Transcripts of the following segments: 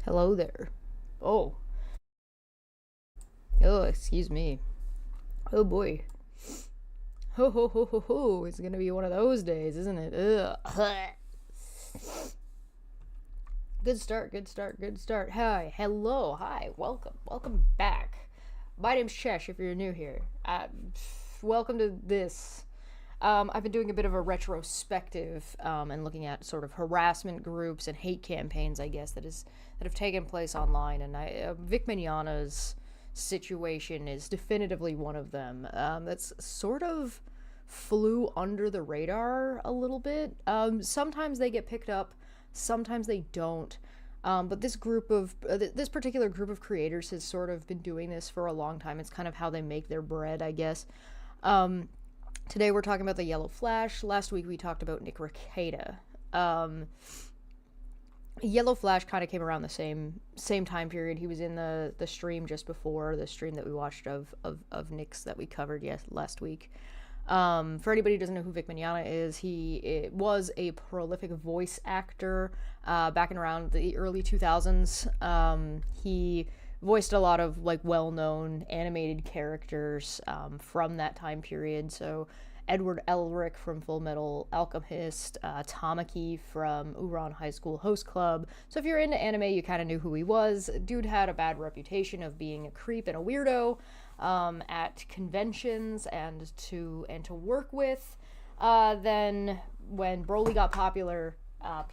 Hello there. Oh. Oh, excuse me. Oh boy. Ho ho ho ho ho. It's gonna be one of those days, isn't it? Ugh. Good start, good start, good start. Hi, hello, hi, welcome back. My name's Chesh if you're new here. Welcome to this. I've been doing a bit of a retrospective and looking at sort of harassment groups and hate campaigns, I guess, that have taken place online. And Vic Mignogna's situation is definitively one of them. That's sort of flew under the radar a little bit. Sometimes they get picked up, sometimes they don't. But this particular group of creators has sort of been doing this for a long time. It's kind of how they make their bread, I guess. Today we're talking about the YellowFlash. Last week we talked about Nick Rekieta. YellowFlash kind of came around the same time period. He was in the stream just before the stream that we watched of Nick's that we covered last week. For anybody who doesn't know who Vic Mignogna is, he was a prolific voice actor back in around the early 2000s. He voiced a lot of like well-known animated characters from that time period. So Edward Elric from Full Metal Alchemist, Tamaki from Ouran High School Host Club. So if you're into anime, you kind of knew who he was. Dude had a bad reputation of being a creep and a weirdo at conventions and to work with. Then when Broly got popular,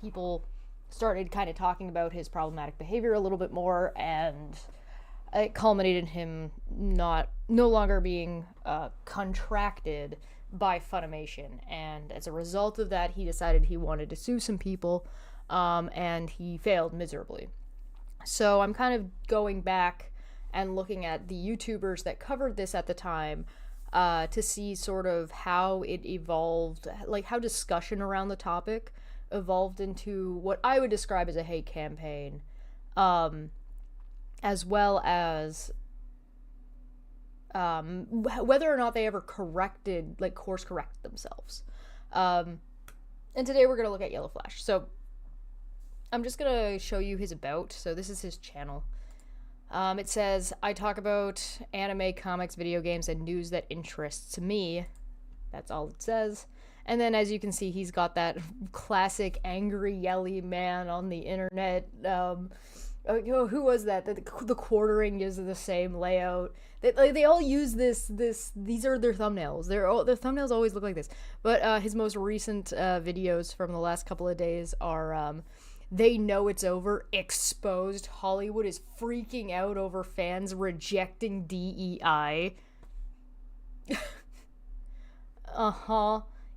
people started kind of talking about his problematic behavior a little bit more, and it culminated in him no longer being contracted by Funimation. And as a result of that, he decided he wanted to sue some people, and he failed miserably. So I'm kind of going back and looking at the YouTubers that covered this at the time to see sort of how it evolved, like how discussion around the topic evolved into what I would describe as a hate campaign, as well as whether or not they ever course corrected themselves. And today we're going to look at YellowFlash. So I'm just going to show you his about. So this is his channel. It says, I talk about anime, comics, video games, and news that interests me. That's all it says. And then, as you can see, he's got that classic angry, yelly man on the internet. Who was that? The quartering is the same layout. They all use this. These are their thumbnails. Their thumbnails always look like this. But his most recent videos from the last couple of days are they know it's over. Exposed. Hollywood is freaking out over fans rejecting DEI.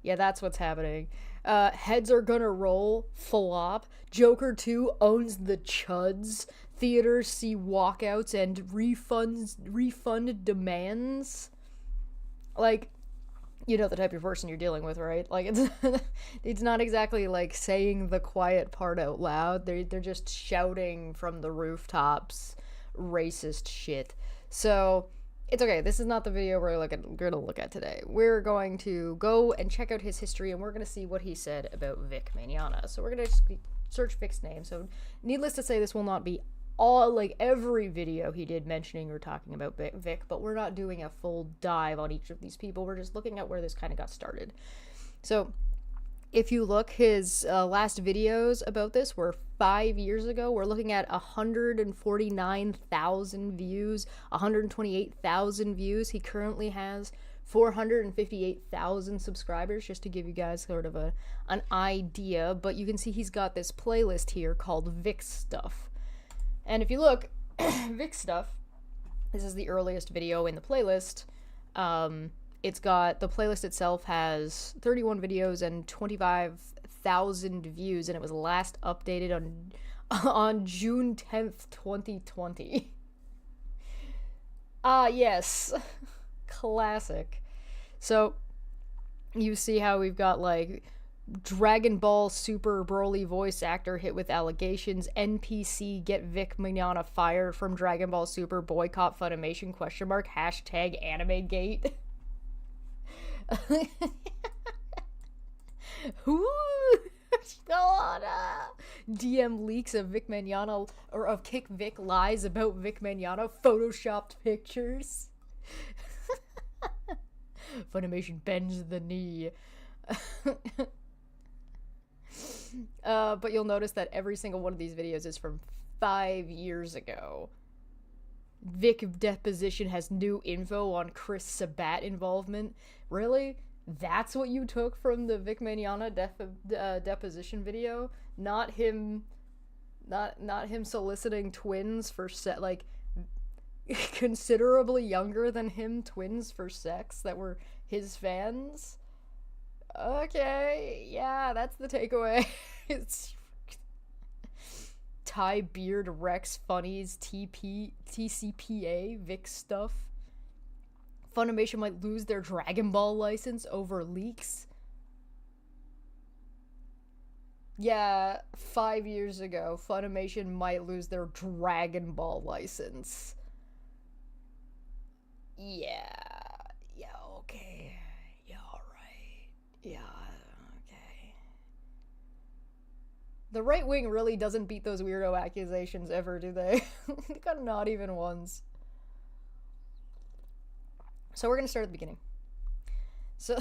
Yeah, that's what's happening. Heads are gonna roll. Flop. Joker 2 owns the chuds. Theaters see walkouts and refund demands. Like, you know the type of person you're dealing with, right? Like, it's not exactly like saying the quiet part out loud. They're just shouting from the rooftops racist shit. So it's okay. This is not the video we're gonna look at today. We're going to go and check out his history, and we're gonna see what he said about Vic Mignogna. So we're gonna just search Vic's name. So needless to say, this will not be every video he did mentioning or talking about Vic, but we're not doing a full dive on each of these people. We're just looking at where this kind of got started. So if you look, his last videos about this were 5 years ago. We're looking at 149,000 views, 128,000 views. He currently has 458,000 subscribers, just to give you guys sort of an idea. But you can see he's got this playlist here called Vic Stuff. And if you look, Vic Stuff, this is the earliest video in the playlist. It's got, the playlist itself has 31 videos and 25,000 views, and it was last updated on June 10th, 2020. Yes. Classic. So, you see how we've got, like, Dragon Ball Super Broly voice actor hit with allegations. NPC get Vic Mignogna fired from Dragon Ball Super. Boycott Funimation ? Hashtag AnimeGate. Who? God, DM leaks of Vic Mignogna, or of Kick Vic lies about Vic Mignogna, photoshopped pictures. Funimation bends the knee. But you'll notice that every single one of these videos is from 5 years ago. Vic deposition has new info on Chris Sabat involvement. Really? That's what you took from the Vic Mignogna deposition video? Not him soliciting twins for like considerably younger than him twins for sex that were his fans? Okay, yeah, that's the takeaway. It's Ty Beard Rex Funnies TCPA Vic stuff. Funimation might lose their Dragon Ball license over leaks. Yeah, 5 years ago, Funimation might lose their Dragon Ball license. Yeah, okay. Yeah, alright. Yeah, okay. The right wing really doesn't beat those weirdo accusations ever, do they? Not even once. So we're gonna start at the beginning. So,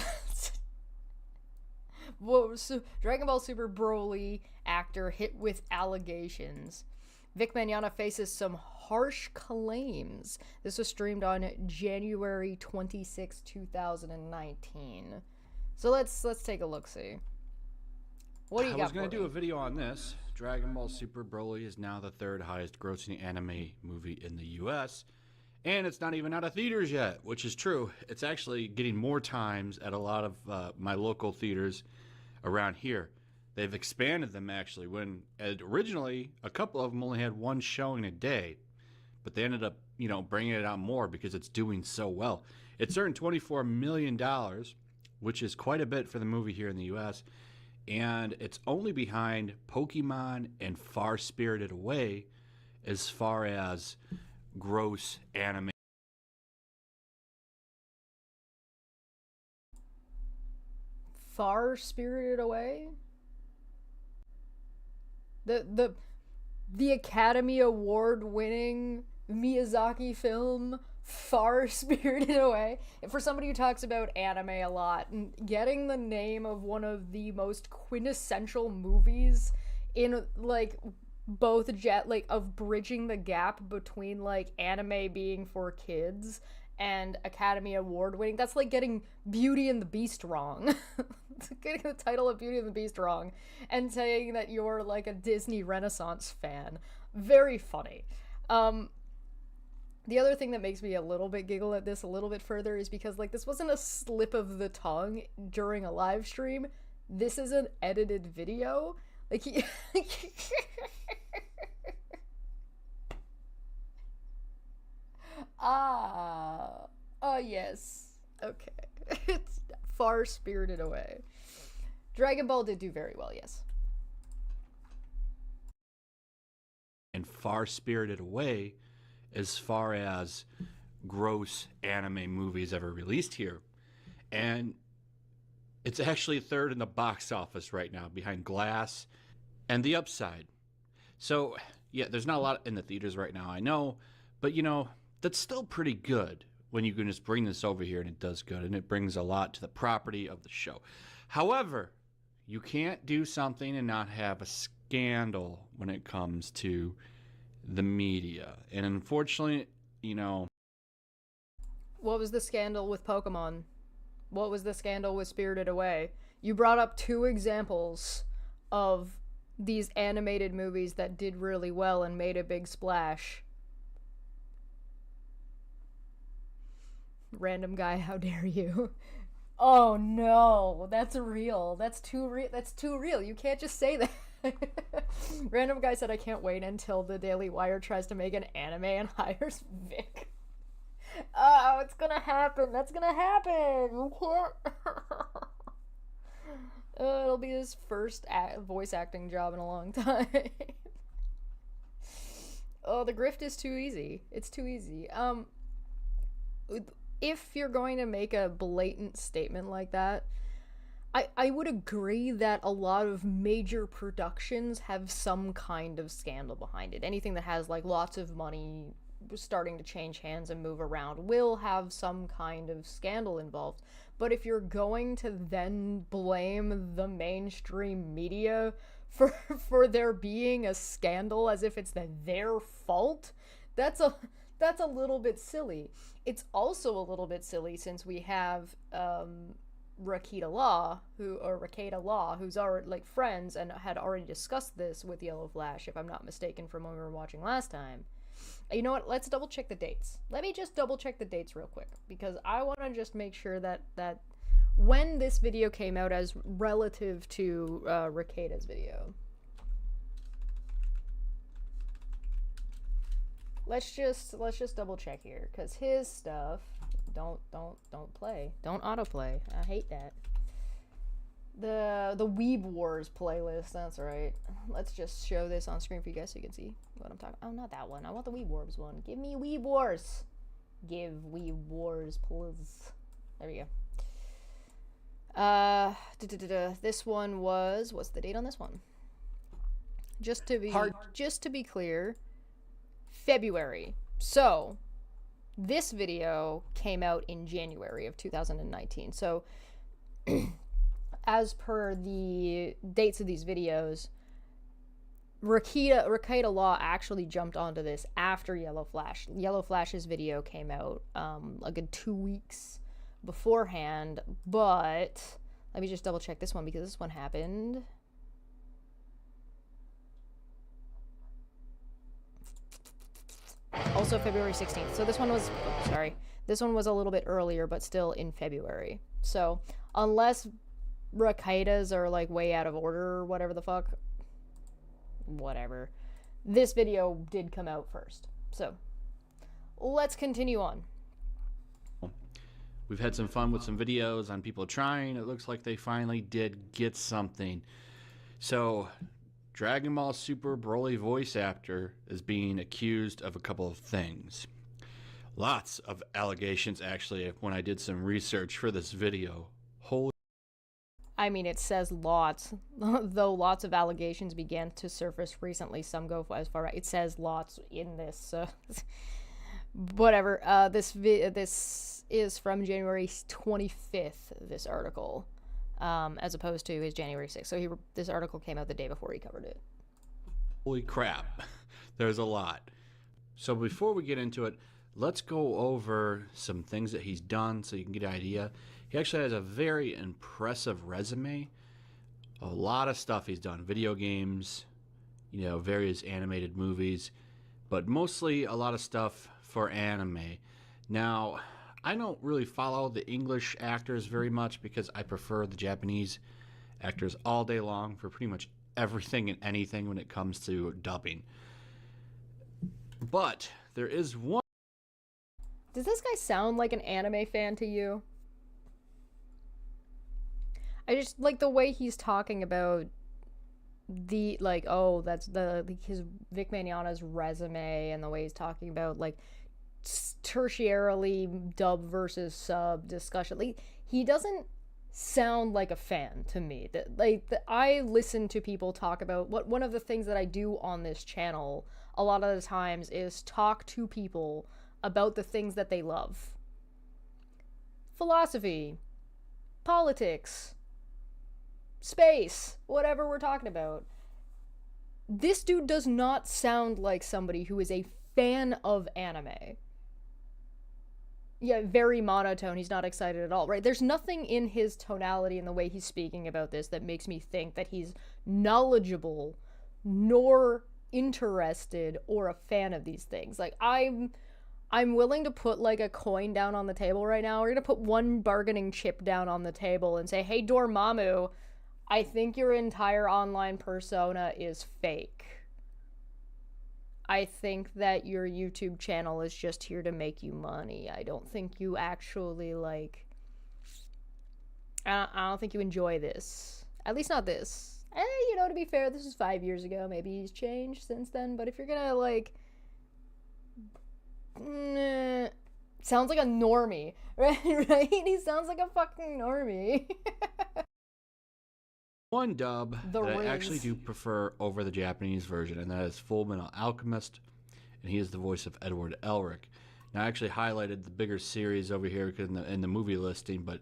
Dragon Ball Super Broly actor hit with allegations. Vic Mignogna faces some harsh claims. This was streamed on January 26, 2019. So let's take a look-see. What do you got? I was going to do a video on this. Dragon Ball Super Broly is now the third highest grossing anime movie in the US. And it's not even out of theaters yet, which is true. It's actually getting more times at a lot of my local theaters around here. They've expanded them, actually. When originally, a couple of them only had one showing a day. But they ended up, bringing it out more because it's doing so well. It's earned $24 million, which is quite a bit for the movie here in the US. And it's only behind Pokemon and Far Spirited Away as far as gross anime. Far Spirited Away? The Academy Award winning Miyazaki film Far Spirited Away. For somebody who talks about anime a lot, getting the name of one of the most quintessential movies in both of bridging the gap between anime being for kids and Academy Award winning, that's like getting Beauty and the Beast wrong. Getting the title of Beauty and the Beast wrong and saying that you're a Disney Renaissance fan. Very funny. The other thing that makes me a little bit giggle at this a little bit further is because this wasn't a slip of the tongue during a live stream. This is an edited video. Yes. Okay. It's Far Spirited Away. Dragon Ball did do very well, yes. And Far Spirited Away as far as gross anime movies ever released here. And it's actually third in the box office right now, behind Glass and The Upside. So, yeah, there's not a lot in the theaters right now, I know. But, that's still pretty good when you can just bring this over here and it does good. And it brings a lot to the property of the show. However, you can't do something and not have a scandal when it comes to the media. And unfortunately, What was the scandal with Pokemon? What was the scandal with Spirited Away? You brought up two examples of these animated movies that did really well and made a big splash. Random guy, how dare you? Oh no, that's real. That's too real. You can't just say that. Random guy said, I can't wait until the Daily Wire tries to make an anime and hires Vic. Oh, it's gonna happen. That's gonna happen. You can't. It'll be his first voice acting job in a long time. Oh, the grift is too easy. It's too easy. If you're going to make a blatant statement like that, I would agree that a lot of major productions have some kind of scandal behind it. Anything that has like lots of money starting to change hands and move around will have some kind of scandal involved. But if you're going to then blame the mainstream media for for there being a scandal as if it's their fault, that's a little bit silly. It's also a little bit silly since we have Rakita Law, who's already like friends and had already discussed this with YellowFlash, if I'm not mistaken, from when we were watching last time. You know what? Let's double check the dates. Let me just double check the dates real quick because I want to just make sure that when this video came out as relative to Rakita's video. Let's just double check here because his stuff don't play. Don't autoplay. I hate that. The Weeb Wars playlist, that's right. Let's just show this on screen for you guys so you can see what I'm talking. Oh, not that one. I want the Weeb Wars one. Give me Weeb Wars. Give Weeb Wars, please. There we go. This one was, what's the date on this one? Just to be clear, February. So this video came out in January of 2019. So as per the dates of these videos, Rakita Law actually jumped onto this after YellowFlash. YellowFlash's video came out a good 2 weeks beforehand, but let me just double check this one because this one happened. Also February 16th. So this one was, this one was a little bit earlier, but still in February. So unless Rakita's are like way out of order or whatever the fuck, whatever, this video did come out first. So let's continue on. We've had some fun with some videos on people trying. It looks like they finally did get something. So Dragon Ball Super Broly voice actor is being accused of a couple of things. Lots of allegations, actually, when I did some research for this video. Holy, I mean, it says lots, though lots of allegations began to surface recently. Some go as far as it says lots in this. Whatever. This is from January 25th. This article, as opposed to his January 6th. So this article came out the day before he covered it. holy crap! There's a lot. So before we get into it, let's go over some things that he's done so you can get an idea. He actually has a very impressive resume. A lot of stuff he's done. Video games, you know, various animated movies, but mostly a lot of stuff for anime. Now, I don't really follow the English actors very much because I prefer the Japanese actors all day long for pretty much everything and anything when it comes to dubbing. But there is one. Does this guy sound like an anime fan to you? I just like the way he's talking about the, like, oh, that's his Vic Mignogna's resume, and the way he's talking about like tertiarily dub versus sub discussion. Like, he doesn't sound like a fan to me. I listen to people talk about one of the things that I do on this channel a lot of the times is talk to people about the things that they love. Philosophy, politics, space, whatever we're talking about. This dude does not sound like somebody who is a fan of anime. Yeah, very monotone. He's not excited at all, right? There's nothing in his tonality and the way he's speaking about this that makes me think that he's knowledgeable, nor interested, or a fan of these things. Like, I'm willing to put like a coin down on the table right now. We're gonna put one bargaining chip down on the table and say, hey, Dormammu, I think your entire online persona is fake. I think that your YouTube channel is just here to make you money. I don't think you actually, like, I don't think you enjoy this. At least not this. You know, to be fair, this is 5 years ago. Maybe he's changed since then. But if you're gonna, like, sounds like a normie, right? Right? He sounds like a fucking normie. One dub The that I Riz. actually do prefer over the Japanese version, and that is Full Metal Alchemist, and he is the voice of Edward Elric. Now, I actually highlighted the bigger series over here in the movie listing, but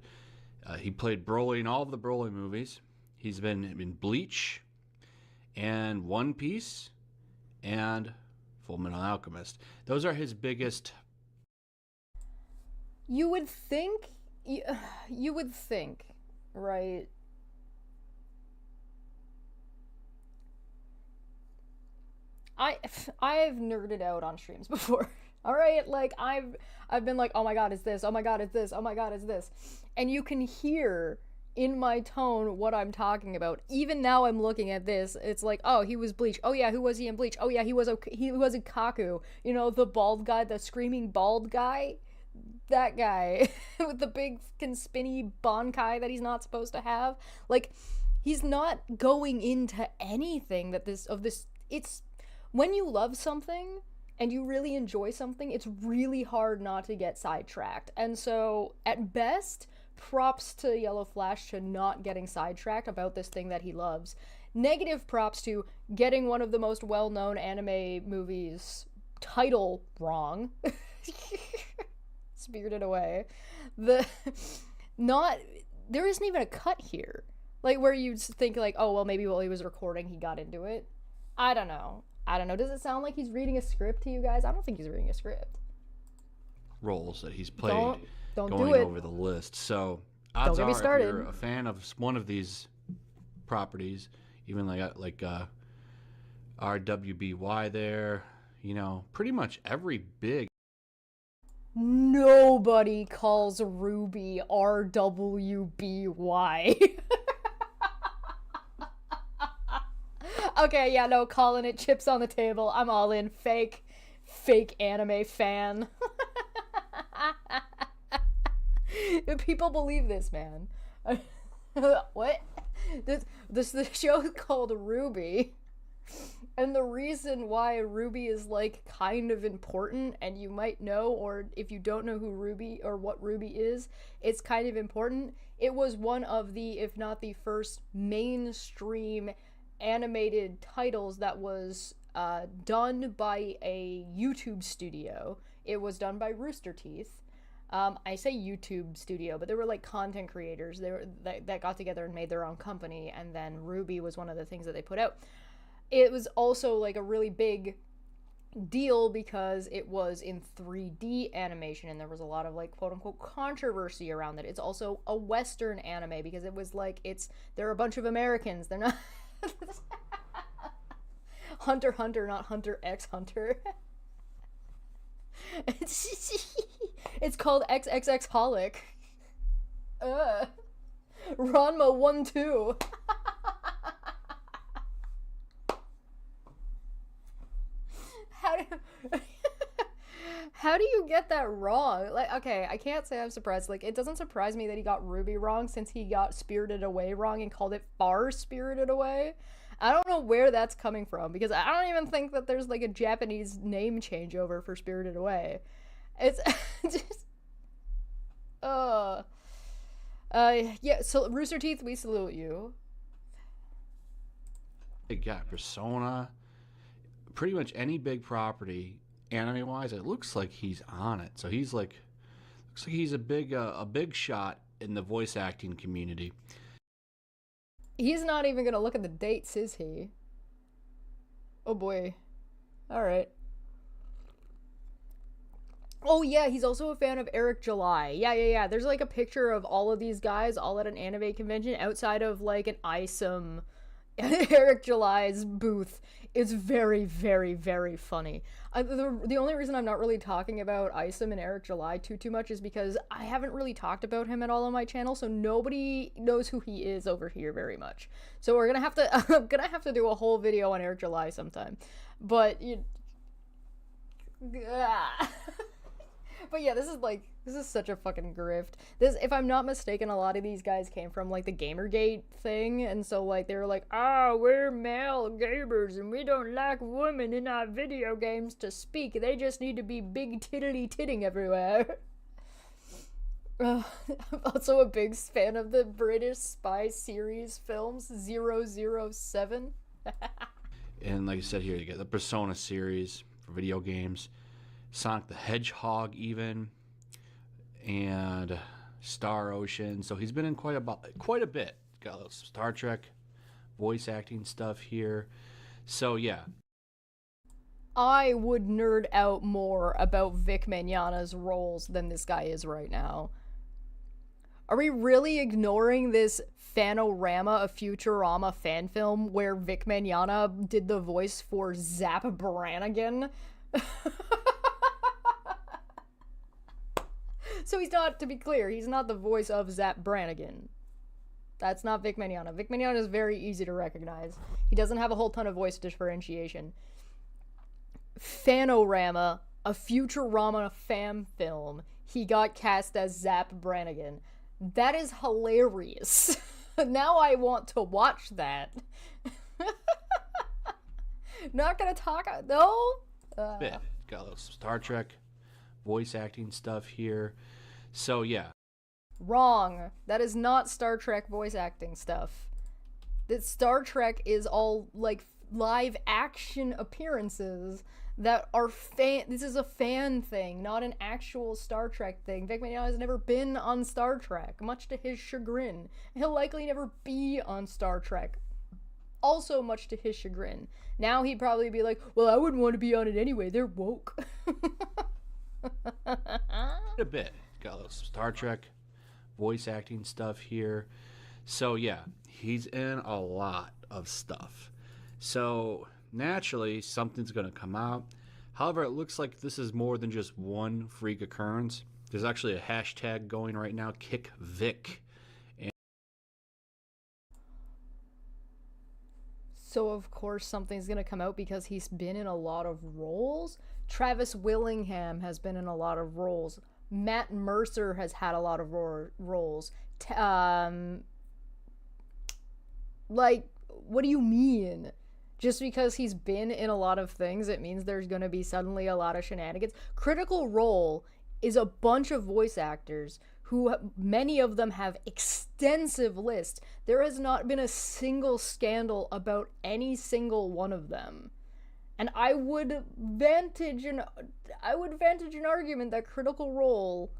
he played Broly in all of the Broly movies. He's been in Bleach and One Piece and Full Metal Alchemist. Those are his biggest. You would think, right? I've nerded out on streams before. All right, like I've been like, oh my god, it's this. Oh my god, it's this. Oh my god, it's this. And you can hear in my tone what I'm talking about. Even now, I'm looking at this. It's like, oh, he was Bleach. Oh yeah, who was he in Bleach? Oh yeah, he was in Kaku. You know, the bald guy, the screaming bald guy. That guy with the big fucking spinny bankai that he's not supposed to have. Like, he's not going into anything it's when you love something and you really enjoy something, it's really hard not to get sidetracked. And so, at best, props to YellowFlash to not getting sidetracked about this thing that he loves. Negative props to getting one of the most well-known anime movies title wrong. Spirited Away. There isn't even a cut here. Like, where you'd think, like, oh, well, maybe while he was recording, he got into it. I don't know. Does it sound like he's reading a script to you guys? I don't think he's reading a script. Roles that he's played don't going do it. over the list. So, odds are, if you're a fan of one of these properties, even like RWBY there, you know, pretty much every big. Nobody calls Ruby RWBY. Okay, yeah, no, calling it, chips on the table. I'm all in. Fake anime fan. People believe this, man. What? The show is called Ruby. And the reason why Ruby is, like, kind of important, and you might know, or if you don't know who Ruby, or what Ruby is, it's kind of important. It was one of the, if not the first, mainstream animated titles that was done by a YouTube studio. It was done by Rooster Teeth. I say YouTube studio, but they were like content creators. That got together and made their own company, and then Ruby was one of the things that they put out. It was also like a really big deal because it was in 3D animation, and there was a lot of, like, quote-unquote controversy around it. It's also a Western anime because it was like, they're a bunch of Americans. They're not Hunter x Hunter, not Hunter x Hunter. It's called XXX Holic. Ranma 1-2. How do you get that wrong? Like, okay, I can't say I'm surprised. Like, it doesn't surprise me that he got Ruby wrong, since he got Spirited Away wrong and called it Far Spirited Away. I don't know where that's coming from, because I don't even think that there's, like, a Japanese name changeover for Spirited Away. It's just... yeah, so Rooster Teeth, we salute you. Big guy, Persona, pretty much any big property, anime-wise, it looks like he's on it. So he's like, looks like he's a big shot in the voice acting community. He's not even gonna look at the dates, is he? Oh boy. Alright. Oh yeah, he's also a fan of Eric July. Yeah. There's like a picture of all of these guys all at an anime convention outside of like an ISOM Eric July's booth. It's very, very, very funny. The only reason I'm not really talking about ISOM and Eric July too much is because I haven't really talked about him at all on my channel, so nobody knows who he is over here very much. So we're gonna have to I'm gonna have to do a whole video on Eric July sometime. But but yeah, this is such a fucking grift. If I'm not mistaken, a lot of these guys came from, like, the Gamergate thing, and so, like, they were like, we're male gamers, and we don't like women in our video games to speak. They just need to be big tiddly titting everywhere. I'm also a big fan of the British spy series films 007. And like I said here, you get the Persona series for video games, Sonic the Hedgehog even, and Star Ocean. So he's been in quite a bit. Got a little Star Trek voice acting stuff here. So yeah. I would nerd out more about Vic Mignogna's roles than this guy is right now. Are we really ignoring this Fanorama, a Futurama fan film where Vic Mignogna did the voice for Zap Brannigan? So he's not, to be clear, he's not the voice of Zap Brannigan. That's not Vic Mignogna. Vic Mignogna is very easy to recognize. He doesn't have a whole ton of voice differentiation. Fanorama, a Futurama fan film, he got cast as Zap Brannigan. That is hilarious. Now I want to watch that. Not gonna talk, no? Bit. Got a little Star Trek voice acting stuff here. So yeah. Wrong. That is not Star Trek voice acting stuff. That Star Trek is all like live action appearances that are this is a fan thing, not an actual Star Trek thing. Vic Mignogna has never been on Star Trek, much to his chagrin. He'll likely never be on Star Trek, also much to his chagrin. Now he'd probably be like, well, I wouldn't want to be on it anyway, they're woke. A bit. Got a little Star Trek voice acting stuff here. So yeah, he's in a lot of stuff. So naturally, something's going to come out. However, it looks like this is more than just one freak occurrence. There's actually a hashtag going right now, #KickVic. So of course something's going to come out because he's been in a lot of roles. Travis Willingham has been in a lot of roles. Matt Mercer has had a lot of roles. Like, what do you mean? Just because he's been in a lot of things, it means there's going to be suddenly a lot of shenanigans. Critical Role is a bunch of voice actors who, many of them have extensive lists. There has not been a single scandal about any single one of them. And I would vantage an argument that Critical Role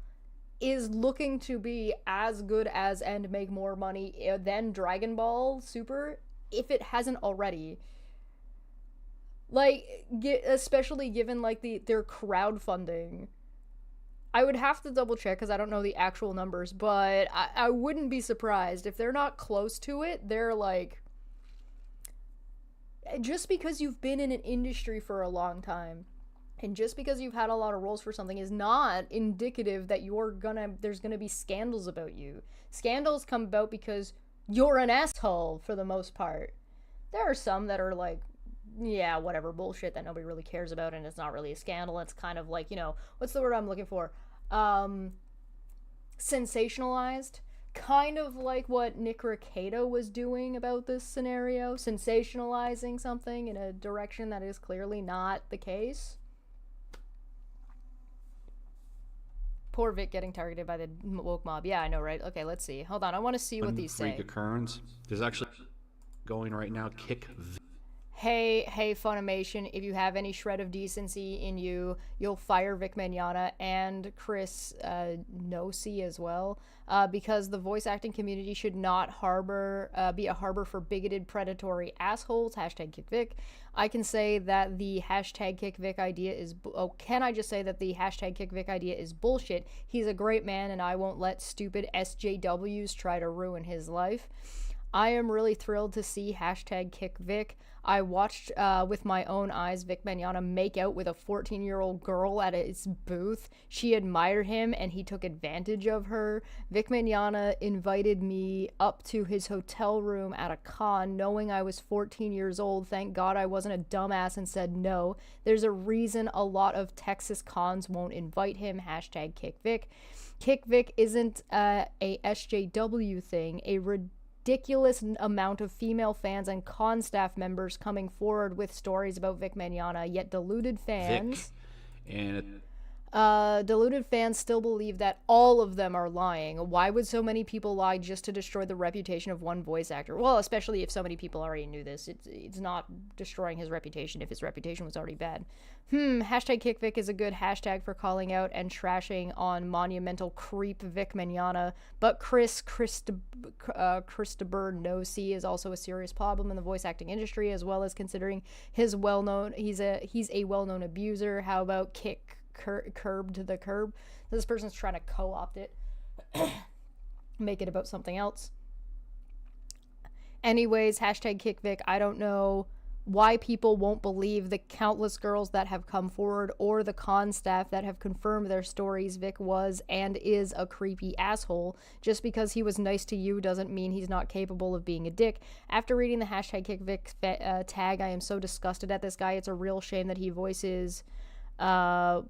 is looking to be as good as and make more money than Dragon Ball Super, if it hasn't already. Like, especially given like their crowdfunding. I would have to double check because I don't know the actual numbers, but I wouldn't be surprised if they're not close to it. They're like, just because you've been in an industry for a long time and just because you've had a lot of roles for something is not indicative that there's gonna be scandals about you. Scandals come about because you're an asshole for the most part. There are some that are like, yeah, whatever, bullshit that nobody really cares about and it's not really a scandal. It's kind of like, what's the word I'm looking for? Sensationalized. Kind of like what Nick Recato was doing about this scenario, sensationalizing something in a direction that is clearly not the case. Poor Vic getting targeted by the woke mob. Yeah, I know, right? Okay, let's see. Hold on, I want to see what these say. Freak occurrence. There's actually going right now, #KickVic. Hey, Funimation, if you have any shred of decency in you, you'll fire Vic Mignogna and Chris Nosey as well, because the voice acting community should not be a harbor for bigoted, predatory assholes. #KickVic. I can say that the #KickVic idea is... can I just say that the #KickVic idea is bullshit? He's a great man, and I won't let stupid SJWs try to ruin his life. I am really thrilled to see #KickVic. I watched with my own eyes Vic Mignogna make out with a 14-year-old girl at his booth. She admired him and he took advantage of her. Vic Mignogna invited me up to his hotel room at a con knowing I was 14 years old. Thank God I wasn't a dumbass and said no. There's a reason a lot of Texas cons won't invite him. #KickVic. KickVic isn't a SJW thing. A ridiculous amount of female fans and con staff members coming forward with stories about Vic Mignogna, yet deluded fans. Vic. And Deluded fans still believe that all of them are lying. Why would so many people lie just to destroy the reputation of one voice actor? Well, especially if so many people already knew this. It's not destroying his reputation if his reputation was already bad. Hashtag KickVic is a good hashtag for calling out and trashing on monumental creep Vic Mignogna, but Christopher No C is also a serious problem in the voice acting industry, as well as considering he's a well-known abuser. How about curb to the curb? This person's trying to co-opt it, make it about something else. Anyways, hashtag KickVic. I don't know why people won't believe the countless girls that have come forward or the con staff that have confirmed their stories. Vic was and is a creepy asshole. Just because he was nice to you doesn't mean he's not capable of being a dick. After reading the hashtag KickVic tag, I am so disgusted at this guy. It's a real shame that he voices Crow,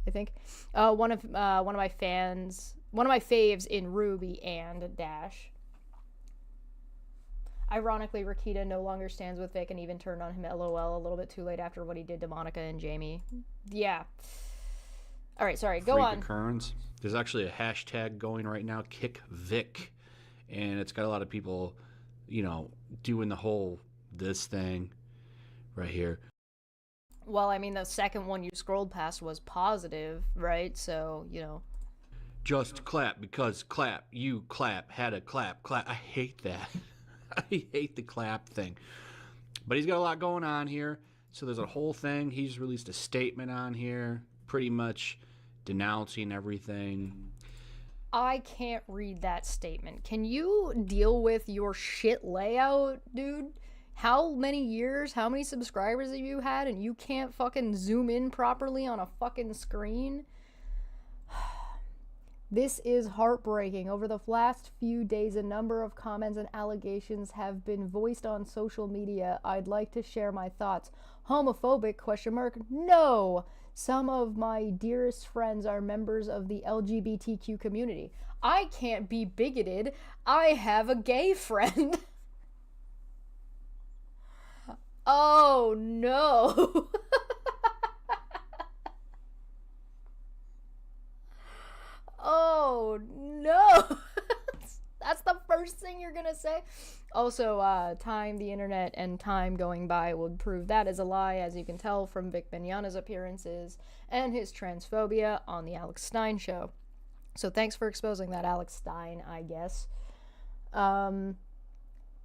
I think. One of my faves in Ruby and Dash. Ironically, Rakita no longer stands with Vic and even turned on him LOL a little bit too late after what he did to Monica and Jamie. Yeah. Alright, sorry, go on. Occurrence. There's actually a hashtag going right now, KickVic. And it's got a lot of people, doing the whole this thing right here. Well, I mean, the second one you scrolled past was positive, right? So, Just clap because clap, you clap, had a clap. I hate that. I hate the clap thing. But he's got a lot going on here. So there's a whole thing. He's released a statement on here, pretty much denouncing everything. I can't read that statement. Can you deal with your shit layout, dude? How many years, how many subscribers have you had and you can't fucking zoom in properly on a fucking screen? This is heartbreaking. Over the last few days, a number of comments and allegations have been voiced on social media. I'd like to share my thoughts. Homophobic? ? No! Some of my dearest friends are members of the LGBTQ community. I can't be bigoted. I have a gay friend. Oh, no. Oh, no. That's the first thing you're gonna say? Also, time, the internet, and time going by would prove that is a lie, as you can tell from Vic Mignogna's appearances and his transphobia on the Alex Stein show. So thanks for exposing that, Alex Stein, I guess.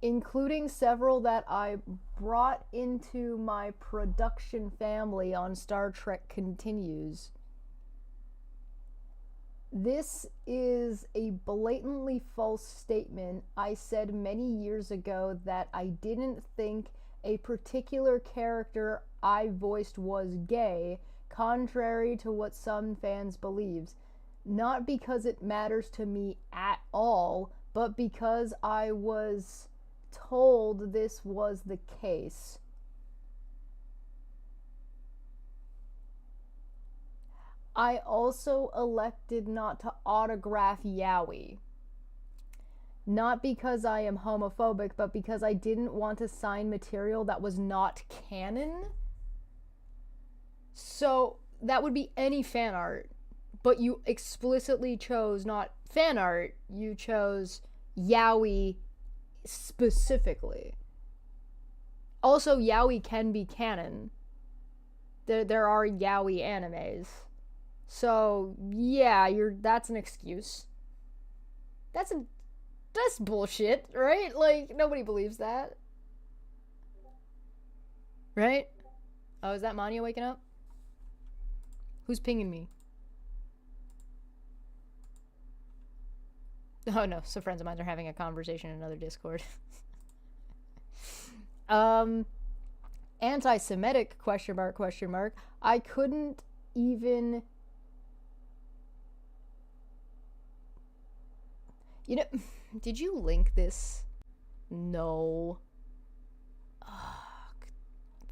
Including several that I brought into my production family on Star Trek Continues. This is a blatantly false statement. I said many years ago that I didn't think a particular character I voiced was gay, contrary to what some fans believe. Not because it matters to me at all, but because I was told this was the case. I also elected not to autograph Yowie. Not because I am homophobic, but because I didn't want to sign material that was not canon. So that would be any fan art, but you explicitly chose not fan art, you chose Yowie specifically. Also, Yowie can be canon. There are Yowie animes. So, yeah, that's an excuse. That's bullshit, right? Like, nobody believes that. Right? Oh, is that Mania waking up? Who's pinging me? Oh no, so friends of mine are having a conversation in another Discord. Anti-Semitic ? I couldn't even... did you link this? No.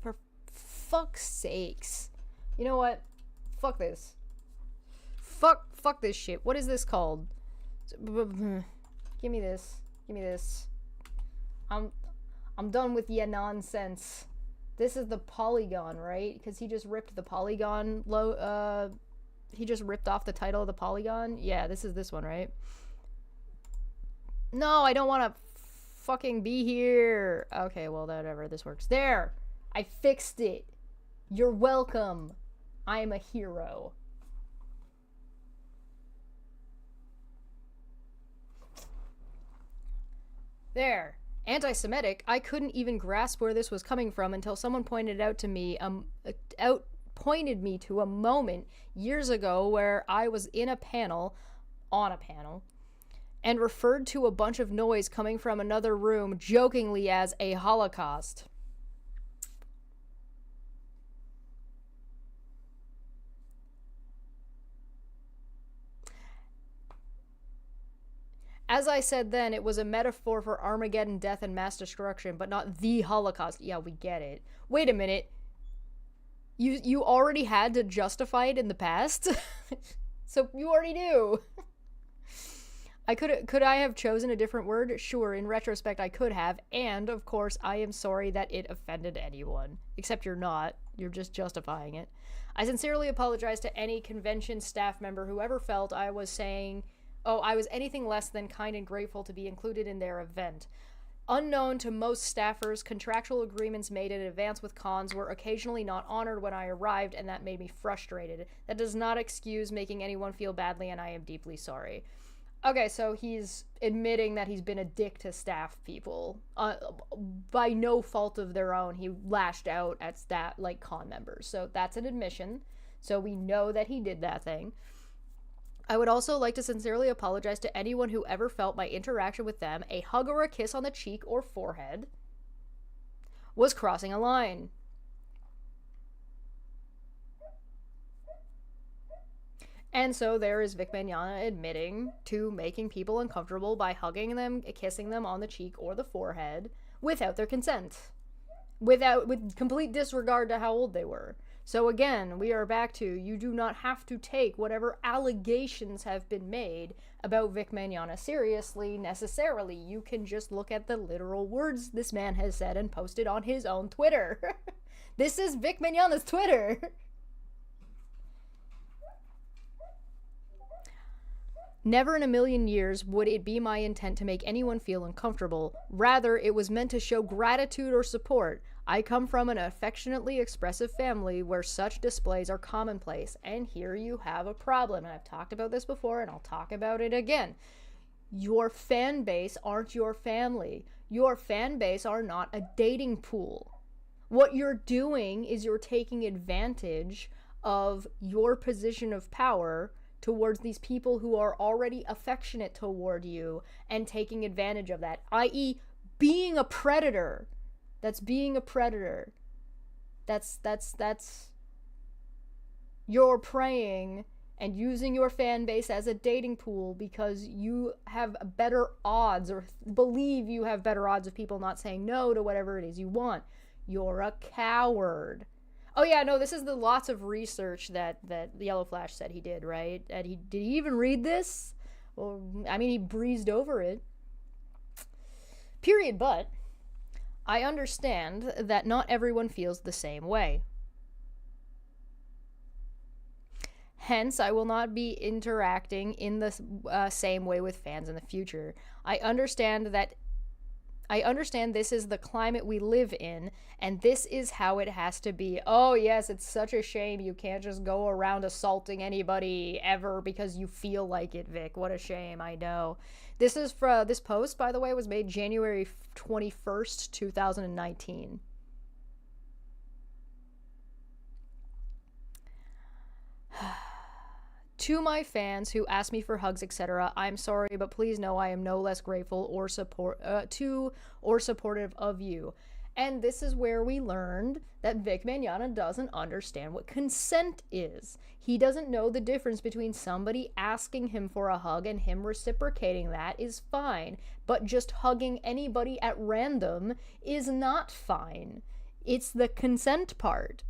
For fuck's sakes. You know what? Fuck this. Fuck this shit. What is this called? Give me this. I'm done with your nonsense. This is the polygon, right? Because he just ripped the polygon he just ripped off the title of the polygon. Yeah, this is this one, right? No, I don't want to fucking be here. Okay, well, whatever. This works. There! I fixed it. You're welcome. I am a hero. There. Anti-Semitic. I couldn't even grasp where this was coming from until someone pointed out to me, pointed me to a moment years ago where I was on a panel, and referred to a bunch of noise coming from another room jokingly as a Holocaust. As I said then, it was a metaphor for Armageddon, death, and mass destruction, but not the Holocaust. Yeah, we get it. Wait a minute. You already had to justify it in the past? So you already knew. Could I have chosen a different word? Sure, in retrospect I could have, and of course I am sorry that it offended anyone. Except you're not. You're just justifying it. I sincerely apologize to any convention staff member who ever felt I was anything less than kind and grateful to be included in their event. Unknown to most staffers, contractual agreements made in advance with cons were occasionally not honored when I arrived, and that made me frustrated. That does not excuse making anyone feel badly, and I am deeply sorry. Okay, so he's admitting that he's been a dick to staff people. By no fault of their own, he lashed out at con members. So that's an admission. So we know that he did that thing. I would also like to sincerely apologize to anyone who ever felt my interaction with them, a hug or a kiss on the cheek or forehead, was crossing a line. And so there is Vic Mignogna admitting to making people uncomfortable by hugging them, kissing them on the cheek or the forehead without their consent. With complete disregard to how old they were. So again, we are back to, you do not have to take whatever allegations have been made about Vic Mignogna seriously, necessarily. You can just look at the literal words this man has said and posted on his own Twitter. This is Vic Mignogna's Twitter. Never in a million years would it be my intent to make anyone feel uncomfortable. Rather, it was meant to show gratitude or support. I come from an affectionately expressive family where such displays are commonplace, and here you have a problem. And I've talked about this before, and I'll talk about it again. Your fan base aren't your family. Your fan base are not a dating pool. What you're doing is you're taking advantage of your position of power towards these people who are already affectionate toward you and taking advantage of that, i.e. being a predator. That's being a predator. That's you're preying and using your fan base as a dating pool because you have better odds, or believe you have better odds of people not saying no to whatever it is you want. You're a coward. Oh yeah, no, this is the lots of research that YellowFlash said he did, right? And did he even read this? Well, I mean, he breezed over it. Period, but I understand that not everyone feels the same way. Hence, I will not be interacting in the same way with fans in the future. I understand this is the climate we live in, and this is how it has to be. Oh yes, it's such a shame you can't just go around assaulting anybody ever because you feel like it, Vic. What a shame, I know. This post, by the way, was made January 21st, 2019. To my fans who ask me for hugs, etc., I'm sorry, but please know I am no less grateful or supportive of you. And this is where we learned that Vic Mignogna doesn't understand what consent is. He doesn't know the difference between somebody asking him for a hug and him reciprocating that is fine, but just hugging anybody at random is not fine. It's the consent part.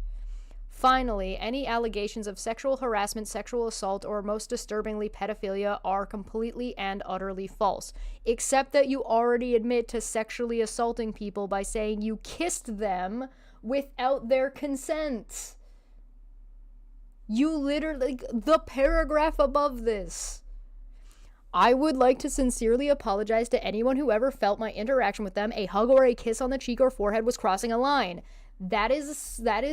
Finally, any allegations of sexual harassment, sexual assault, or most disturbingly pedophilia are completely and utterly false. Except that you already admit to sexually assaulting people by saying you kissed them without their consent. You literally, the paragraph above this. I would like to sincerely apologize to anyone who ever felt my interaction with them, a hug or a kiss on the cheek or forehead, was crossing a line. That is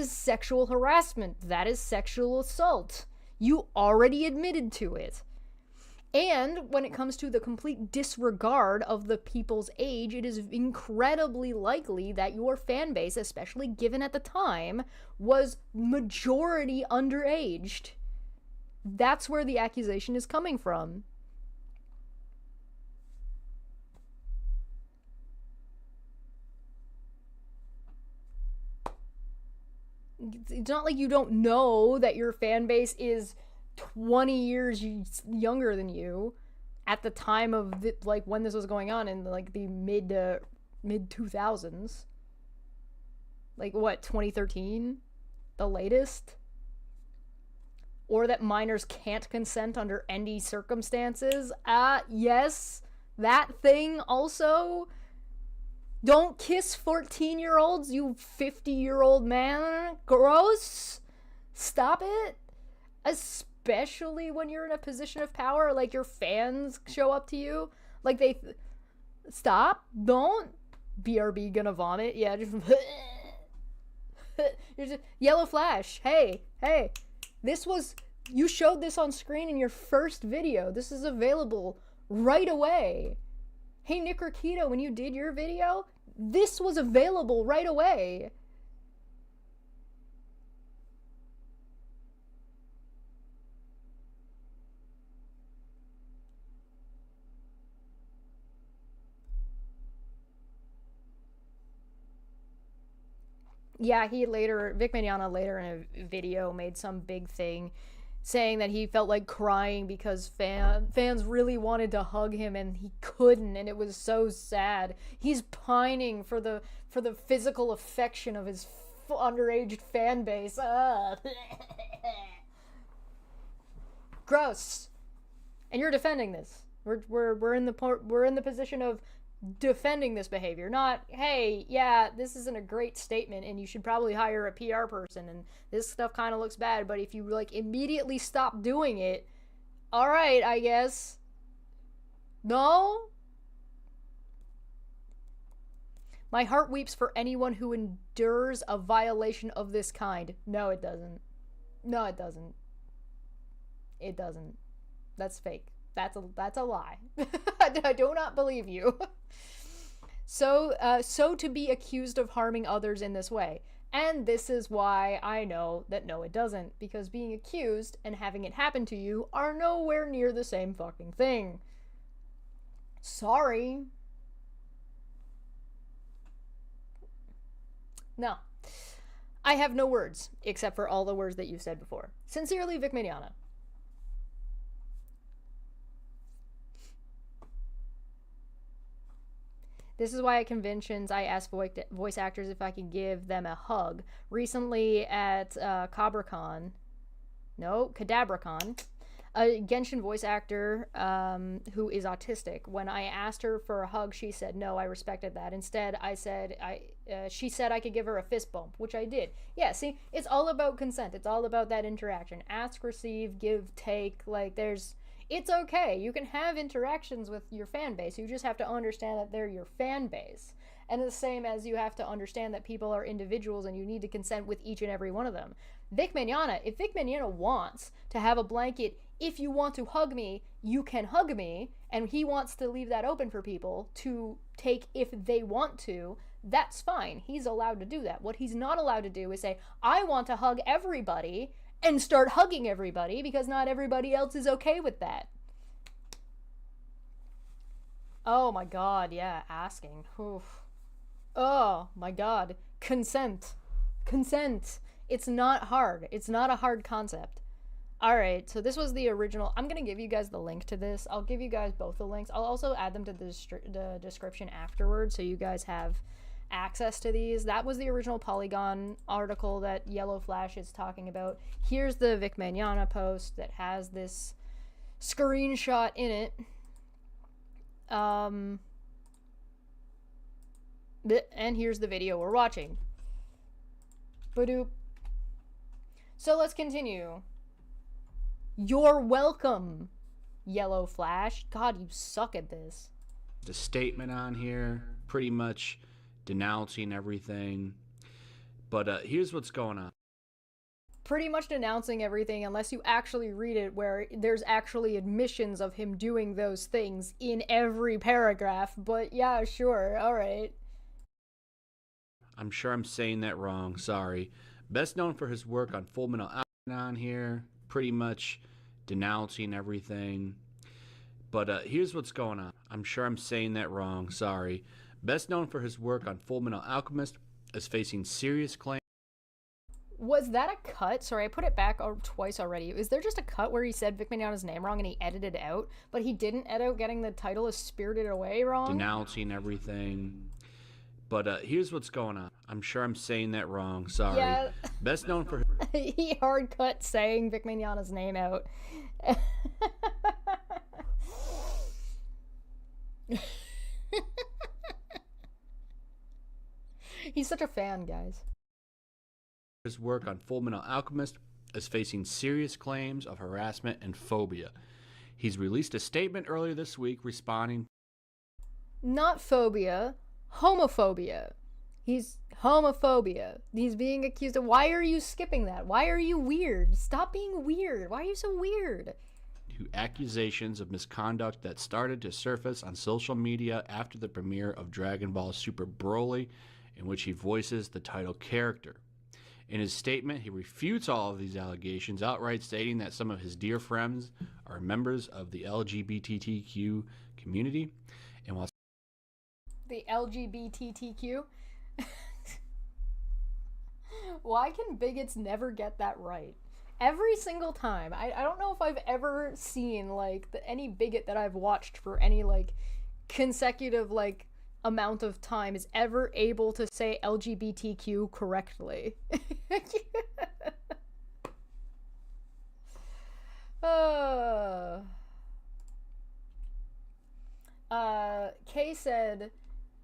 sexual harassment. That is sexual assault. You already admitted to it. And when it comes to the complete disregard of the people's age, it is incredibly likely that your fan base, especially given at the time, was majority underaged. That's where the accusation is coming from. It's not like you don't know that your fan base is 20 years younger than you at the time of like when this was going on in like the mid 2000s. Like what, 2013? The latest? Or that minors can't consent under any circumstances? Yes, that thing also. Don't kiss 14-year-olds, you 50-year-old man. Gross. Stop it. Especially when you're in a position of power, like your fans show up to you. Like they... Stop. Don't. BRB gonna vomit. Yeah, just... YellowFlash. Hey. This was... You showed this on screen in your first video. This is available right away. Hey, Nick Rakito, when you did your video, this was available right away. Yeah, Vic Mignogna later in a video made some big thing saying that he felt like crying because fans really wanted to hug him and he couldn't, and it was so sad. He's pining for the physical affection of his underage fan base. Gross. And you're defending this. We're in the position of defending this behavior, not, hey, yeah, this isn't a great statement and you should probably hire a PR person and this stuff kind of looks bad, but if you like immediately stop doing it, all right, I guess. No? My heart weeps for anyone who endures a violation of this kind. No, it doesn't. No, it doesn't. It doesn't. That's fake. That's a lie. I do not believe you. So to be accused of harming others in this way. And this is why I know that no, it doesn't. Because being accused and having it happen to you are nowhere near the same fucking thing. Sorry. No. I have no words, except for all the words that you've said before. Sincerely, Vic Mignogna. This is why at conventions I ask voice actors if I can give them a hug. Recently at CadabraCon, a Genshin voice actor who is autistic, when I asked her for a hug, she said no, I respected that. Instead, she said I could give her a fist bump, which I did. Yeah, see, it's all about consent. It's all about that interaction. Ask, receive, give, take. Like, it's okay. You can have interactions with your fan base. You just have to understand that they're your fan base. And the same as you have to understand that people are individuals and you need to consent with each and every one of them. If Vic Mignogna wants to have a blanket, if you want to hug me, you can hug me, and he wants to leave that open for people to take if they want to, that's fine. He's allowed to do that. What he's not allowed to do is say, I want to hug everybody, and start hugging everybody, because not everybody else is okay with that. Oh my god, yeah, asking. Oof. Oh my god. Consent. It's not hard. It's not a hard concept. Alright, so this was the original. I'm gonna give you guys the link to this. I'll give you guys both the links. I'll also add them to the description afterwards, so you guys have access to these. That was the original Polygon article that YellowFlash is talking about. Here's the Vic Mignogna post that has this screenshot in it. And here's the video we're watching. Badoop. So let's continue. You're welcome, YellowFlash. God, you suck at this. The statement on here, pretty much denouncing everything. But here's what's going on. Pretty much denouncing everything unless you actually read it, where there's actually admissions of him doing those things in every paragraph. But yeah, sure, alright. I'm sure I'm saying that wrong, sorry. Best known for his work on Full Metal Alchemist on here, pretty much denouncing everything. But here's what's going on. I'm sure I'm saying that wrong, sorry. Best known for his work on Full Metal Alchemist, is facing serious claims. Was that a cut? Sorry, I put it back twice already. Is there just a cut where he said Vic Mignogna's name wrong and he edited it out, but he didn't edit out getting the title of Spirited Away wrong? Denouncing everything. But here's what's going on. I'm sure I'm saying that wrong, sorry. Yeah. Best known for... He hard cut saying Vic Mignogna's name out. He's such a fan, guys. His work on Full Metal Alchemist is facing serious claims of harassment and phobia. He's released a statement earlier this week responding. Not phobia, homophobia. He's homophobia. He's being accused of... Why are you skipping that? Why are you weird? Stop being weird. Why are you so weird? To accusations of misconduct that started to surface on social media after the premiere of Dragon Ball Super Broly, in which he voices the title character. In his statement, he refutes all of these allegations, outright stating that some of his dear friends are members of the LGBTQ community. And while the LGBTQ? Why can bigots never get that right? Every single time. I don't know if I've ever seen, like, any bigot that I've watched for any, like, consecutive, like, amount of time is ever able to say LGBTQ correctly. Kay said,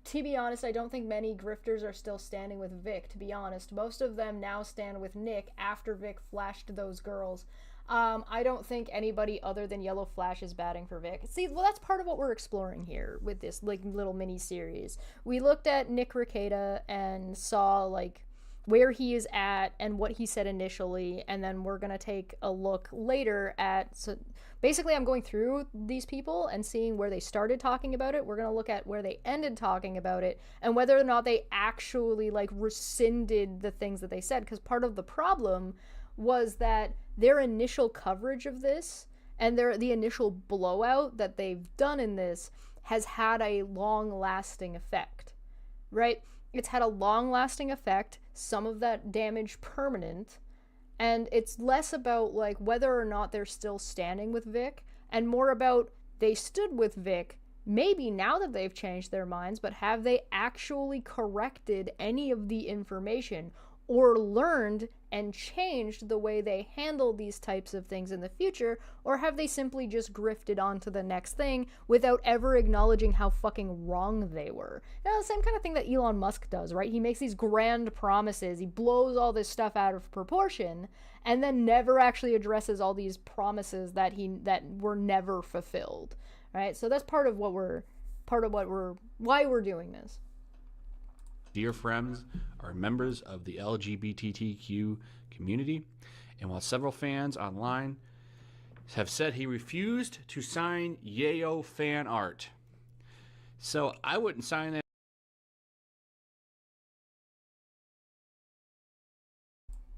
to be honest, I don't think many grifters are still standing with Vic. To be honest, most of them now stand with Nick after Vic flashed those girls. I don't think anybody other than YellowFlash is batting for Vic. See, well, that's part of what we're exploring here with this, like, little mini-series. We looked at Nick Rekieta and saw, like, where he is at and what he said initially, and then we're gonna take a look later at... So basically, I'm going through these people and seeing where they started talking about it. We're gonna look at where they ended talking about it, and whether or not they actually, like, rescinded the things that they said, because part of the problem was that their initial coverage of this and the initial blowout that they've done in this has had a long-lasting effect, right? It's had a long-lasting effect, some of that damage permanent, and it's less about, like, whether or not they're still standing with Vic, and more about they stood with Vic, maybe now that they've changed their minds, but have they actually corrected any of the information or learned and changed the way they handle these types of things in the future, or have they simply just grifted on to the next thing without ever acknowledging how fucking wrong they were? You know, the same kind of thing that Elon Musk does, right? He makes these grand promises, he blows all this stuff out of proportion, and then never actually addresses all these promises that were never fulfilled, right? So that's part of why we're doing this. Dear friends are members of the LGBTQ community, and while several fans online have said he refused to sign Yayo fan art, so I wouldn't sign that.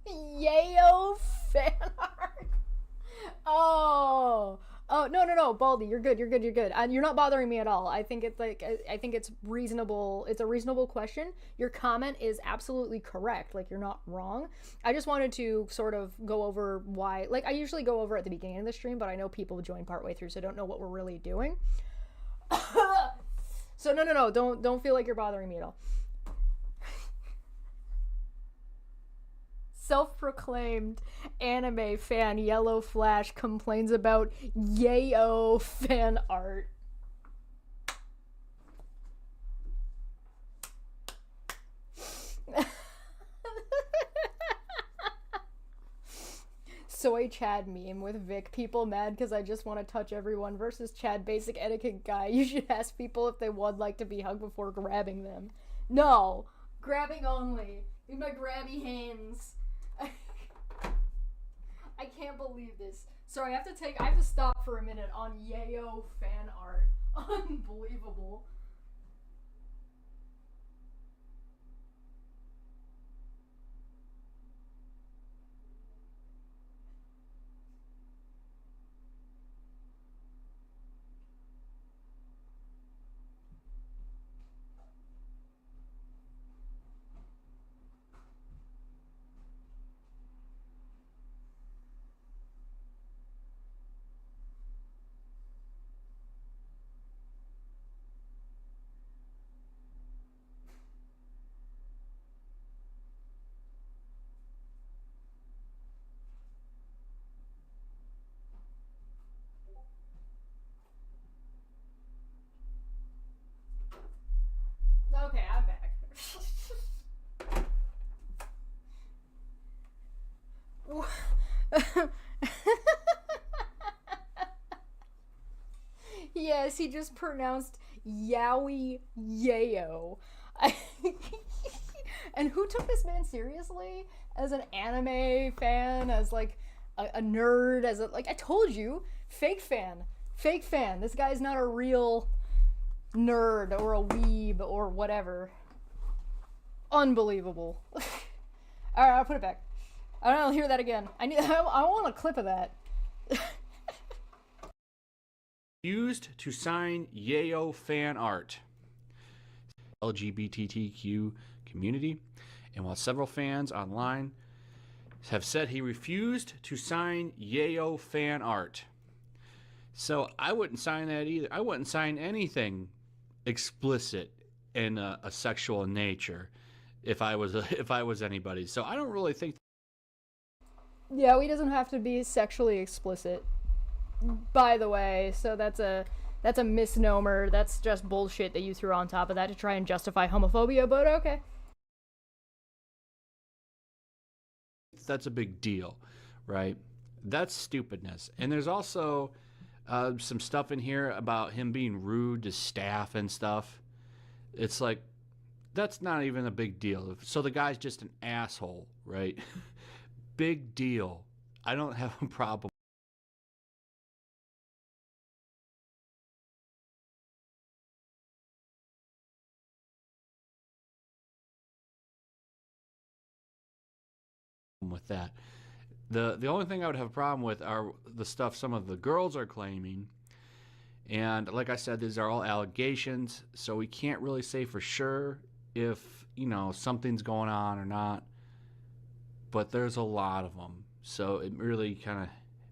Yayo fan art. Oh, no, Baldy, you're good. And you're not bothering me at all. I think it's reasonable. It's a reasonable question. Your comment is absolutely correct. Like, you're not wrong. I just wanted to sort of go over why, like, I usually go over at the beginning of the stream, but I know people join partway through, so don't know what we're really doing. So no, don't feel like you're bothering me at all. Self-proclaimed anime fan YellowFlash complains about Yayo fan art. soy Chad meme with Vic. People mad because I just want to touch everyone versus Chad basic etiquette guy. You should ask people if they would like to be hugged before grabbing them. No. Grabbing only. With my grabby hands. I can't believe this. Sorry, I have to stop for a minute on Yayo fan art. Unbelievable. Okay, I'm back. Yes, he just pronounced Yowie Yayo. And who took this man seriously? As an anime fan, as like a nerd, as a, like I told you, fake fan. Fake fan. This guy's not a real nerd or a weeb or whatever. Unbelievable. Alright, I'll put it back. I don't know, I'll hear that again. I want a clip of that. Used to sign Yayo fan art. LGBTQ community, and while several fans online have said he refused to sign Yayo fan art. So I wouldn't sign that either. I wouldn't sign anything explicit in a sexual nature if I was anybody. So I don't really think. Yeah, he doesn't have to be sexually explicit, by the way. So that's a misnomer. That's just bullshit that you threw on top of that to try and justify homophobia, but okay. That's a big deal, right? That's stupidness. And there's also some stuff in here about him being rude to staff and stuff. It's like, that's not even a big deal. So the guy's just an asshole, right? Big deal. I don't have a problem with that. The only thing I would have a problem with are the stuff some of the girls are claiming. And like I said, these are all allegations, so we can't really say for sure if, you know, something's going on or not. But there's a lot of them, so it really kind of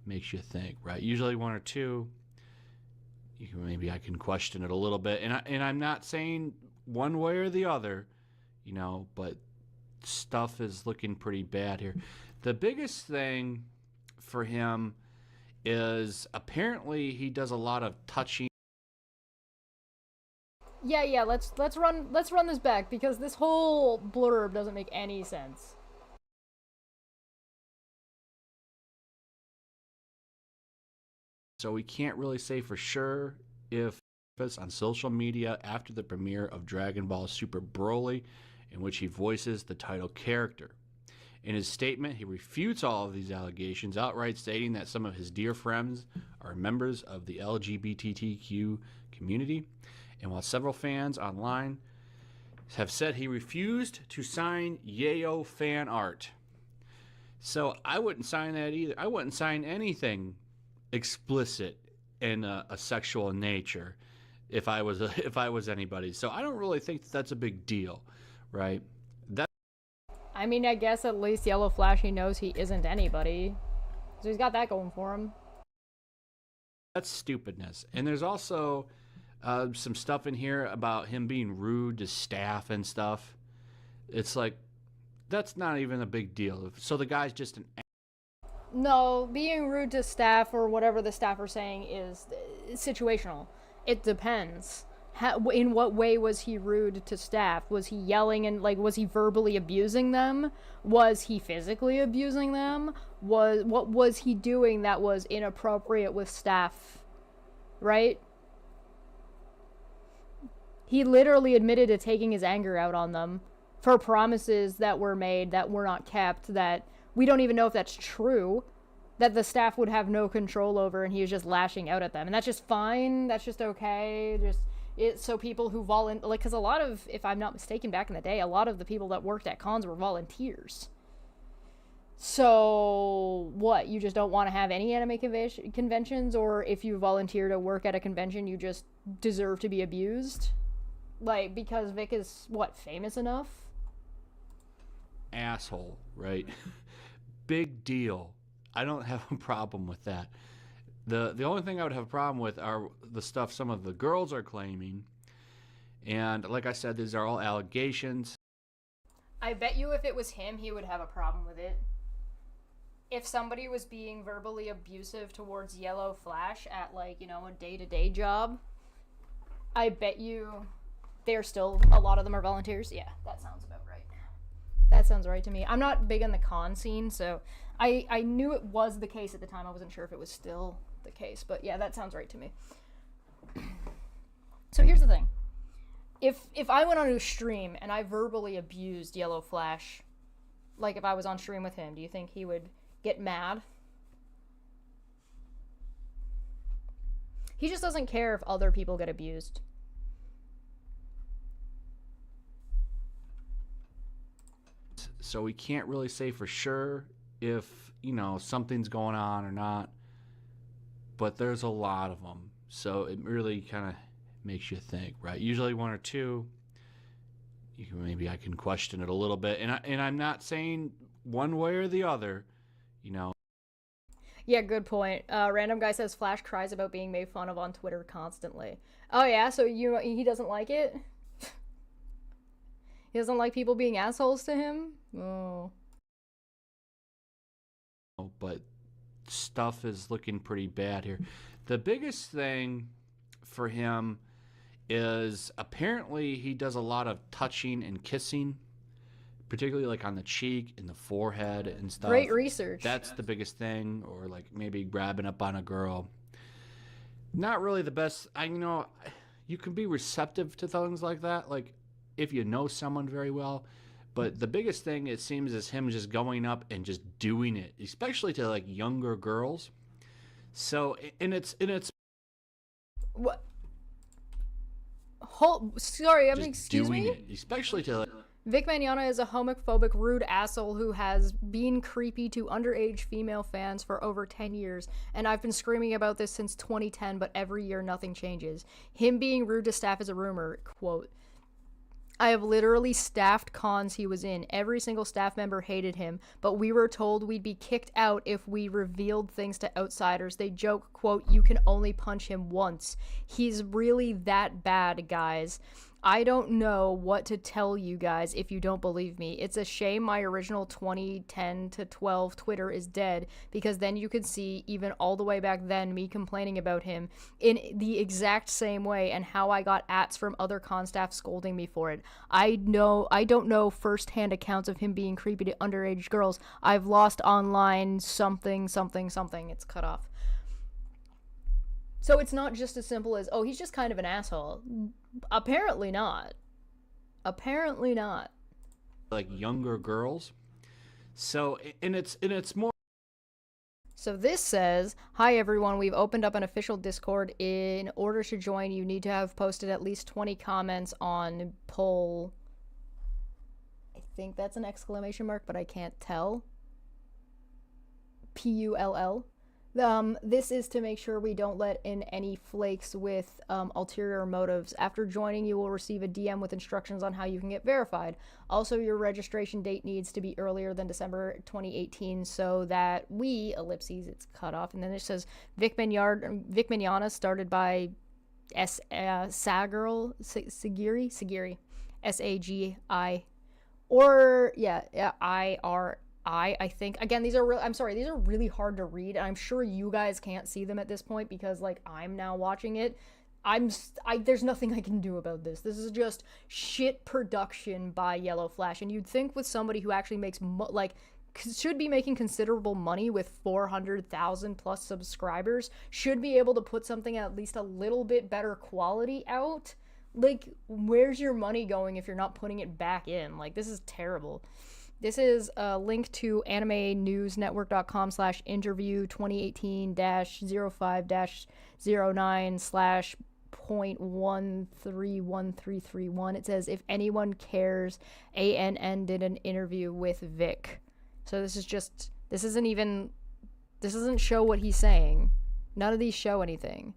makes you think, right? Usually one or two, maybe I can question it a little bit. And I'm not saying one way or the other, you know, but stuff is looking pretty bad here. The biggest thing for him is apparently he does a lot of touching. Yeah, let's run this back because this whole blurb doesn't make any sense. So we can't really say for sure if it's on social media after the premiere of Dragon Ball Super Broly, in which he voices the title character. In his statement, he refutes all of these allegations, outright stating that some of his dear friends are members of the LGBTQ community. And while several fans online have said he refused to sign Yayo fan art. So I wouldn't sign that either. I wouldn't sign anything explicit in a sexual nature if I was anybody. So I don't really think that's a big deal, right? I mean, I guess at least YellowFlash, he knows he isn't anybody. So he's got that going for him. That's stupidness. And there's also some stuff in here about him being rude to staff and stuff. It's like, that's not even a big deal. So the guy's just an... No, being rude to staff or whatever the staff are saying is situational. It depends. In what way was he rude to staff? Was he yelling and, like, was he verbally abusing them? Was he physically abusing them? what was he doing that was inappropriate with staff, right? He literally admitted to taking his anger out on them for promises that were made that were not kept, that we don't even know if that's true, that the staff would have no control over, and he was just lashing out at them. And that's just fine. That's just okay. So people who because a lot of, if I'm not mistaken, back in the day, a lot of the people that worked at cons were volunteers. So what, you just don't want to have any anime conventions, or if you volunteer to work at a convention, you just deserve to be abused? Like, because Vic is, what, famous enough? Asshole, right? Big deal. I don't have a problem with that. The only thing I would have a problem with are the stuff some of the girls are claiming. And like I said, these are all allegations. I bet you if it was him, he would have a problem with it. If somebody was being verbally abusive towards YellowFlash at, like, you know, a day-to-day job, I bet you they're still, a lot of them are volunteers. Yeah, that sounds about right. That sounds right to me. I'm not big on the con scene, so I knew it was the case at the time. I wasn't sure if it was still the case, but yeah, that sounds right to me. So here's the thing. If I went on a stream and I verbally abused YellowFlash, like if I was on stream with him, do you think he would get mad? He just doesn't care if other people get abused. So we can't really say for sure if, you know, something's going on or not. But there's a lot of them. So it really kind of makes you think, right? Usually one or two. Maybe I can question it a little bit. And I'm not saying one way or the other, you know. Yeah, good point. Random guy says Flash cries about being made fun of on Twitter constantly. Oh yeah, so he doesn't like it? He doesn't like people being assholes to him? Oh. But stuff is looking pretty bad here. The biggest thing for him is apparently he does a lot of touching and kissing, particularly like on the cheek and the forehead and stuff. Great research. That's the biggest thing. Or like maybe grabbing up on a girl. Not really the best. You can be receptive to things like that, like if you know someone very well. But the biggest thing, it seems, is him just going up and just doing it, especially to like younger girls. So, and it's what? Sorry, excuse me? doing it, especially to like, Vic Mignogna is a homophobic, rude asshole who has been creepy to underage female fans for over 10 years, and I've been screaming about this since 2010, but every year nothing changes. Him being rude to staff is a rumor, quote. I have literally staffed cons he was in. Every single staff member hated him, but we were told we'd be kicked out if we revealed things to outsiders. They joke, quote, you can only punch him once. He's really that bad, guys. I don't know what to tell you guys if you don't believe me. It's a shame my original 2010 to 12 Twitter is dead, because then you could see, even all the way back then, me complaining about him in the exact same way, and how I got ats from other con staff scolding me for it. I don't know firsthand accounts of him being creepy to underage girls. I've lost online something. It's cut off. So it's not just as simple as, oh, he's just kind of an asshole. Apparently not. Apparently not. Like younger girls. So, and it's more. So this says, hi everyone, we've opened up an official Discord. In order to join, you need to have posted at least 20 comments on poll. I think that's an exclamation mark, but I can't tell. PULL. This is to make sure we don't let in any flakes with ulterior motives. After joining, you will receive a DM with instructions on how you can get verified. Also, your registration date needs to be earlier than December 2018 so that we, ellipses, it's cut off. And then it says Vic Mignogna, started by Sagiri, S-A-G-I, or, yeah, I-R, I think. Again, these are really hard to read, and I'm sure you guys can't see them at this point because, like, I'm now watching it. There's nothing I can do about this. This is just shit production by YellowFlash, and you'd think with somebody who actually makes, should be making considerable money with 400,000 plus subscribers, should be able to put something at least a little bit better quality out. Like, where's your money going if you're not putting it back in? Like, this is terrible. This is a link to animenewsnetwork.com/interview 2018-05-09/.131331. It says, if anyone cares, ANN did an interview with Vic. So this doesn't show what he's saying. None of these show anything.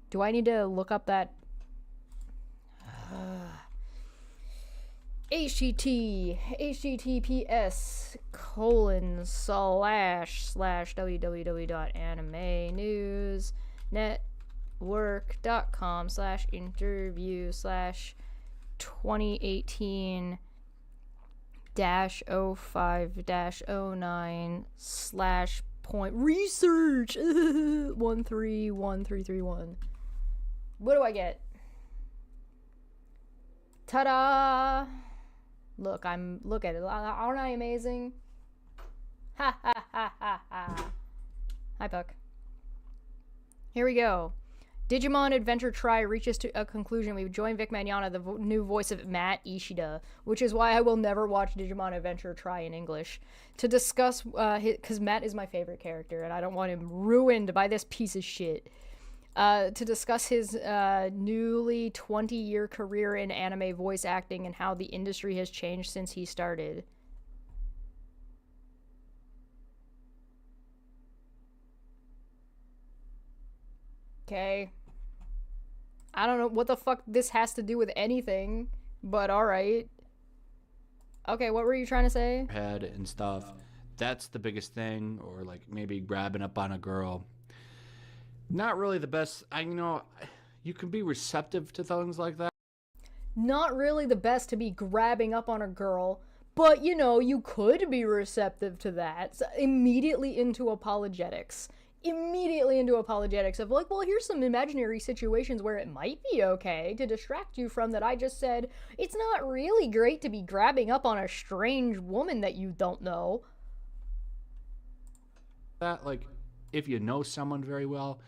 Do I need to look up that? https://www.anime-work.com/interview/2018-05-09/.131331. What do I get? Ta-da! Look at it. Aren't I amazing? Ha ha ha ha ha. Hi, Puck. Here we go. Digimon Adventure Tri reaches to a conclusion. We've joined Vic Mignogna, the new voice of Matt Ishida, which is why I will never watch Digimon Adventure Tri in English, to discuss, because Matt is my favorite character, and I don't want him ruined by this piece of shit. To discuss his newly 20-year career in anime voice acting and how the industry has changed since he started. Okay. I don't know what the fuck this has to do with anything, but alright. Okay, what were you trying to say? Head and stuff. That's the biggest thing, or like maybe grabbing up on a girl. Not really the best. You can be receptive to things like that. Not really the best to be grabbing up on a girl, but you could be receptive to that. So immediately into apologetics of like, well, here's some imaginary situations where it might be okay to distract you from that. I just said it's not really great to be grabbing up on a strange woman that you don't know. That, like, if you know someone very well.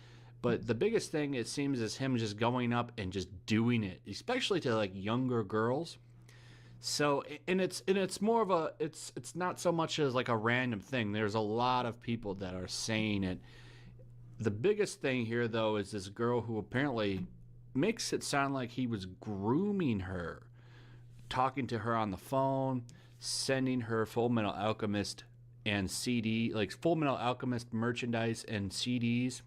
But the biggest thing, it seems, is him just going up and just doing it, especially to like younger girls. So, and it's more of a, it's not so much as like a random thing. There's a lot of people that are saying it. The biggest thing here, though, is this girl who apparently makes it sound like he was grooming her, talking to her on the phone, sending her Full Metal Alchemist and CD, like Full Metal Alchemist merchandise and CDs.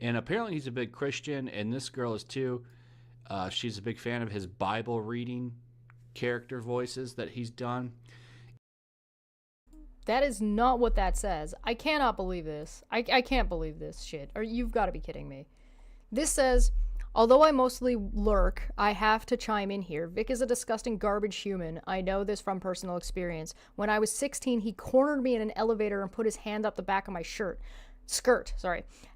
And apparently he's a big Christian, and this girl is too. She's a big fan of his Bible reading character voices that he's done. That is not what that says. I cannot believe this. I can't believe this shit. Or you've got to be kidding me. This says, although I mostly lurk, I have to chime in here. Vic is a disgusting garbage human. I know this from personal experience. When I was 16, he cornered me in an elevator and put his hand up the back of my skirt.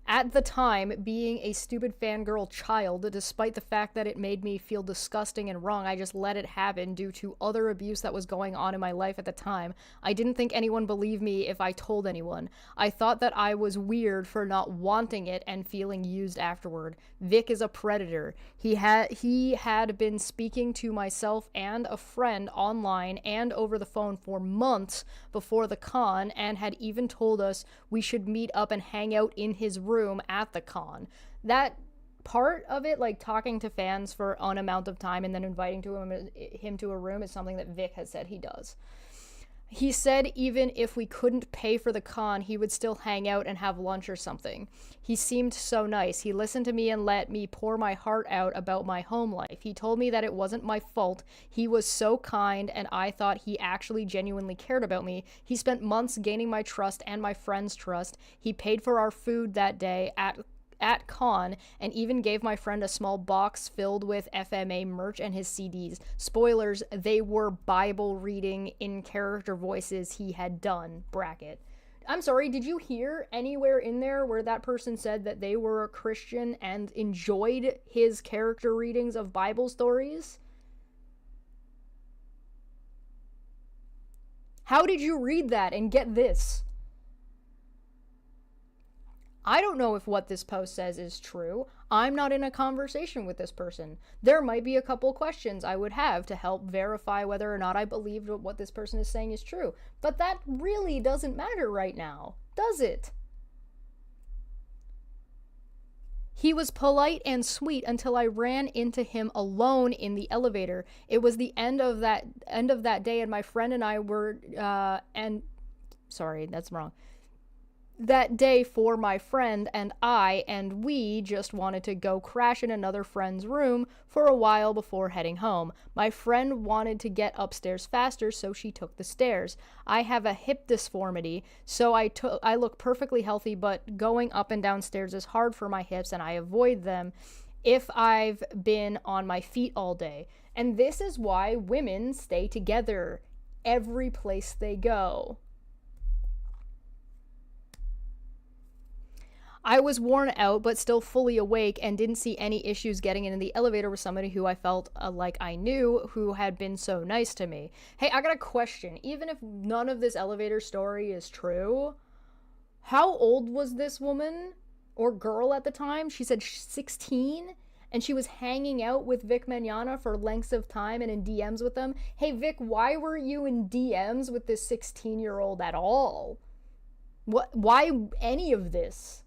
At the time, being a stupid fangirl child, despite the fact that it made me feel disgusting and wrong, I just let it happen due to other abuse that was going on in my life at the time. I didn't think anyone believed me if I told anyone. I thought that I was weird for not wanting it and feeling used afterward. Vic is a predator. He had been speaking to myself and a friend online and over the phone for months before the con, and had even told us we should meet up and hang out in his room at the con. That part of it, like talking to fans for an amount of time and then inviting him to a room, is something that Vic has said he does. He said even if we couldn't pay for the con, he would still hang out and have lunch or something. He seemed so nice. He listened to me and let me pour my heart out about my home life. He told me that it wasn't my fault. He was so kind, and I thought he actually genuinely cared about me. He spent months gaining my trust and my friends' trust. He paid for our food that day at con, and even gave my friend a small box filled with FMA merch and his CDs. Spoilers, they were Bible reading in character voices he had done, bracket. I'm sorry, did you hear anywhere in there where that person said that they were a Christian and enjoyed his character readings of Bible stories? How did you read that and get this? I don't know if what this post says is true. I'm not in a conversation with this person. There might be a couple questions I would have to help verify whether or not I believe what this person is saying is true. But that really doesn't matter right now, does it? He was polite and sweet until I ran into him alone in the elevator. It was the end of that day, and my friend and I were sorry, that's wrong. That day for my friend and we just wanted to go crash in another friend's room for a while before heading home. My friend wanted to get upstairs faster, so she took the stairs. I have a hip deformity, so I look perfectly healthy, but going up and down stairs is hard for my hips, and I avoid them if I've been on my feet all day. And this is why women stay together every place they go. I was worn out, but still fully awake, and didn't see any issues getting into the elevator with somebody who I felt like I knew, who had been so nice to me. Hey, I got a question. Even if none of this elevator story is true, how old was this woman or girl at the time? She said 16, and she was hanging out with Vic Mignogna for lengths of time and in DMs with them. Hey, Vic, why were you in DMs with this 16-year-old at all? Why any of this?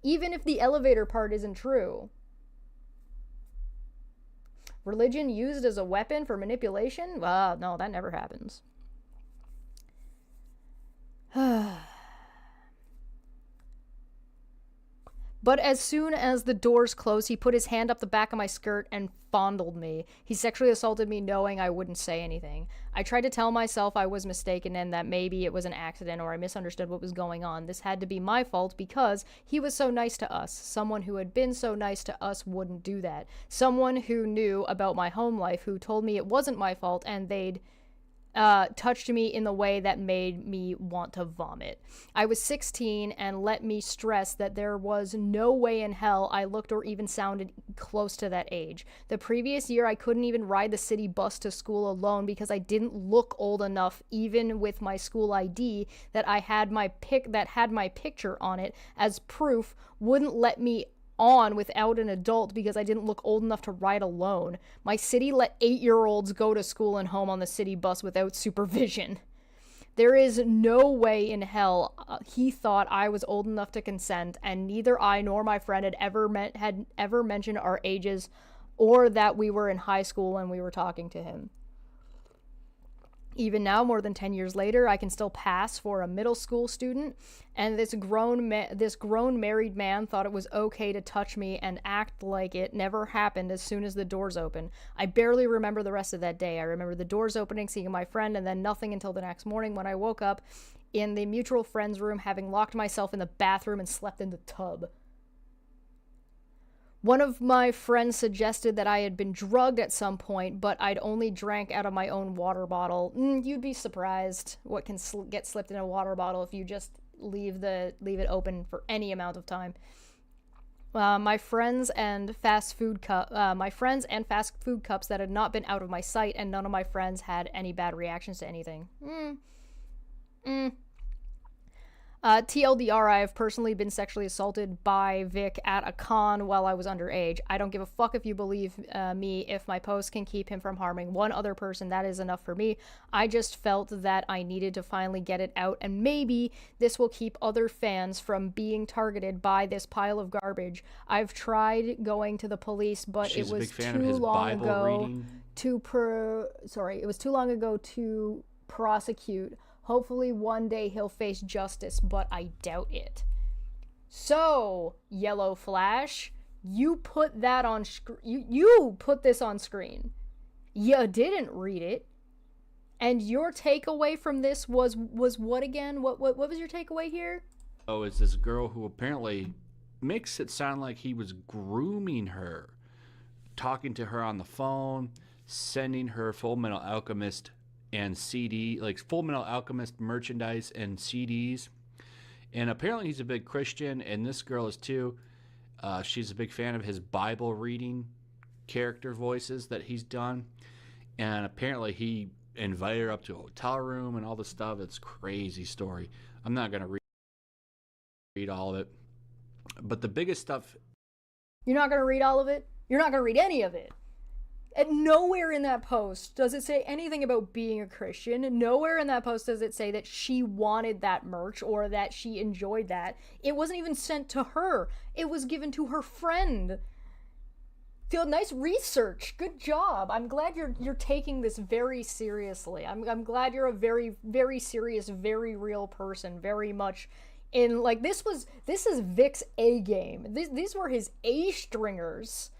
Even if the elevator part isn't true. Religion used as a weapon for manipulation? No, that never happens. But as soon as the doors closed, he put his hand up the back of my skirt and fondled me. He sexually assaulted me knowing I wouldn't say anything. I tried to tell myself I was mistaken and that maybe it was an accident or I misunderstood what was going on. This had to be my fault because he was so nice to us. Someone who had been so nice to us wouldn't do that. Someone who knew about my home life, who told me it wasn't my fault and they'd touched me in the way that made me want to vomit. I was 16, and let me stress that there was no way in hell I looked or even sounded close to that age. The previous year, I couldn't even ride the city bus to school alone because I didn't look old enough, even with my school ID that had my picture on it as proof, wouldn't let me on without an adult because I didn't look old enough to ride alone. My city let 8-year-olds go to school and home on the city bus without supervision. There is no way in hell he thought I was old enough to consent, and neither I nor my friend had ever mentioned our ages or that we were in high school when we were talking to him. Even now, more than 10 years later, I can still pass for a middle school student, and this grown married man thought it was okay to touch me and act like it never happened as soon as the doors opened. I barely remember the rest of that day. I remember the doors opening, seeing my friend, and then nothing until the next morning when I woke up in the mutual friend's room, having locked myself in the bathroom and slept in the tub. One of my friends suggested that I had been drugged at some point, but I'd only drank out of my own water bottle. You'd be surprised what can get slipped in a water bottle if you just leave it open for any amount of time. My friends and fast food cups that had not been out of my sight, and none of my friends had any bad reactions to anything. TLDR, I have personally been sexually assaulted by Vic at a con while I was underage. I don't give a fuck if you believe me. If my post can keep him from harming one other person, that is enough for me. I just felt that I needed to finally get it out, and maybe this will keep other fans from being targeted by this pile of garbage. I've tried going to the police, but it was too long ago to prosecute. Hopefully one day he'll face justice, but I doubt it. So, YellowFlash, you put that on you put this on screen. You didn't read it. And your takeaway from this was what again? What was your takeaway here? Oh, it's this girl who apparently makes it sound like he was grooming her, talking to her on the phone, sending her Full Metal Alchemist and Full Metal Alchemist merchandise and CDs. And apparently he's a big Christian, and this girl is too. She's a big fan of his Bible reading character voices that he's done. And apparently he invite her up to a hotel room and all this stuff. It's crazy story. I'm not gonna read all of it, but the biggest stuff. You're not gonna read all of it? You're not gonna read any of it. And nowhere in that post does it say anything about being a Christian. Nowhere in that post does it say that she wanted that merch or that she enjoyed that. It wasn't even sent to her. It was given to her friend. Nice research. Good job. I'm glad you're taking this very seriously. I'm glad you're a very, very serious, very real person. Very much in, like, this is Vic's A game. These were his A stringers.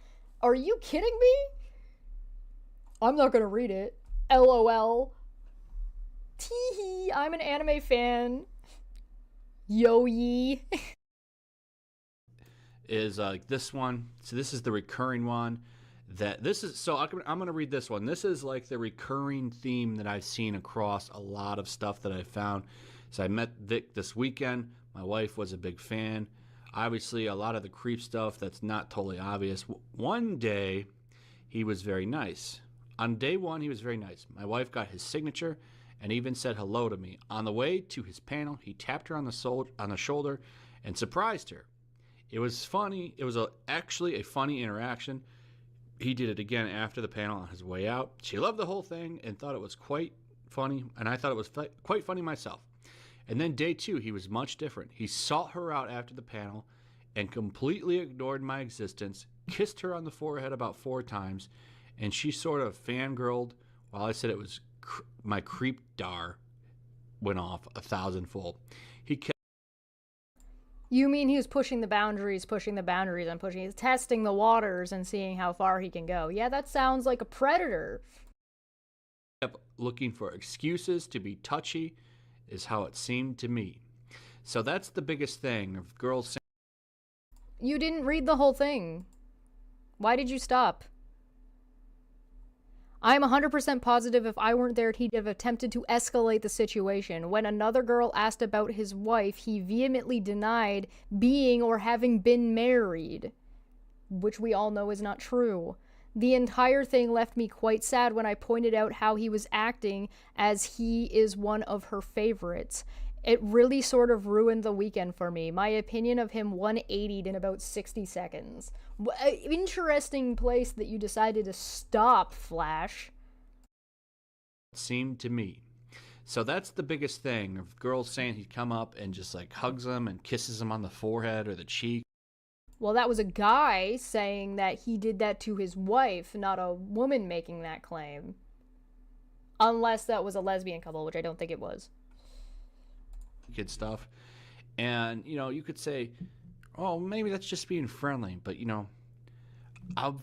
Are you kidding me? I'm not gonna read it. LOL. Teehee. I'm an anime fan. Yo yee. Is this one. So this is the recurring one. So I'm going to read this one. This is like the recurring theme that I've seen across a lot of stuff that I found. So I met Vic this weekend. My wife was a big fan. Obviously, a lot of the creep stuff that's not totally obvious. One day, he was very nice. On day one, he was very nice. My wife got his signature and even said hello to me. On the way to his panel, he tapped her on the shoulder and surprised her. It was funny. It was actually a funny interaction. He did it again after the panel on his way out. She loved the whole thing and thought it was quite funny, and I thought it was quite funny myself. And then day two, he was much different. He sought her out after the panel and completely ignored my existence, kissed her on the forehead about 4 times, and she sort of fangirled while I said it was my creepdar went off 1,000-fold. He kept. You mean he was pushing the boundaries, and he's testing the waters and seeing how far he can go. Yeah, that sounds like a predator. Kept looking for excuses to be touchy, is how it seemed to me. So that's the biggest thing of girls saying. You didn't read the whole thing. Why did you stop? I'm 100% positive if I weren't there, he'd have attempted to escalate the situation. When another girl asked about his wife, he vehemently denied being or having been married, which we all know is not true. The entire thing left me quite sad when I pointed out how he was acting as he is one of her favorites. It really sort of ruined the weekend for me. My opinion of him 180'd in about 60 seconds. Interesting place that you decided to stop, Flash. Seemed to me. So that's the biggest thing of girls saying he'd come up and just like hugs him and kisses him on the forehead or the cheek. Well, that was a guy saying that he did that to his wife, not a woman making that claim. Unless that was a lesbian couple, which I don't think it was. Kid stuff. And, you know, you could say, oh, maybe that's just being friendly. But, you know, I'm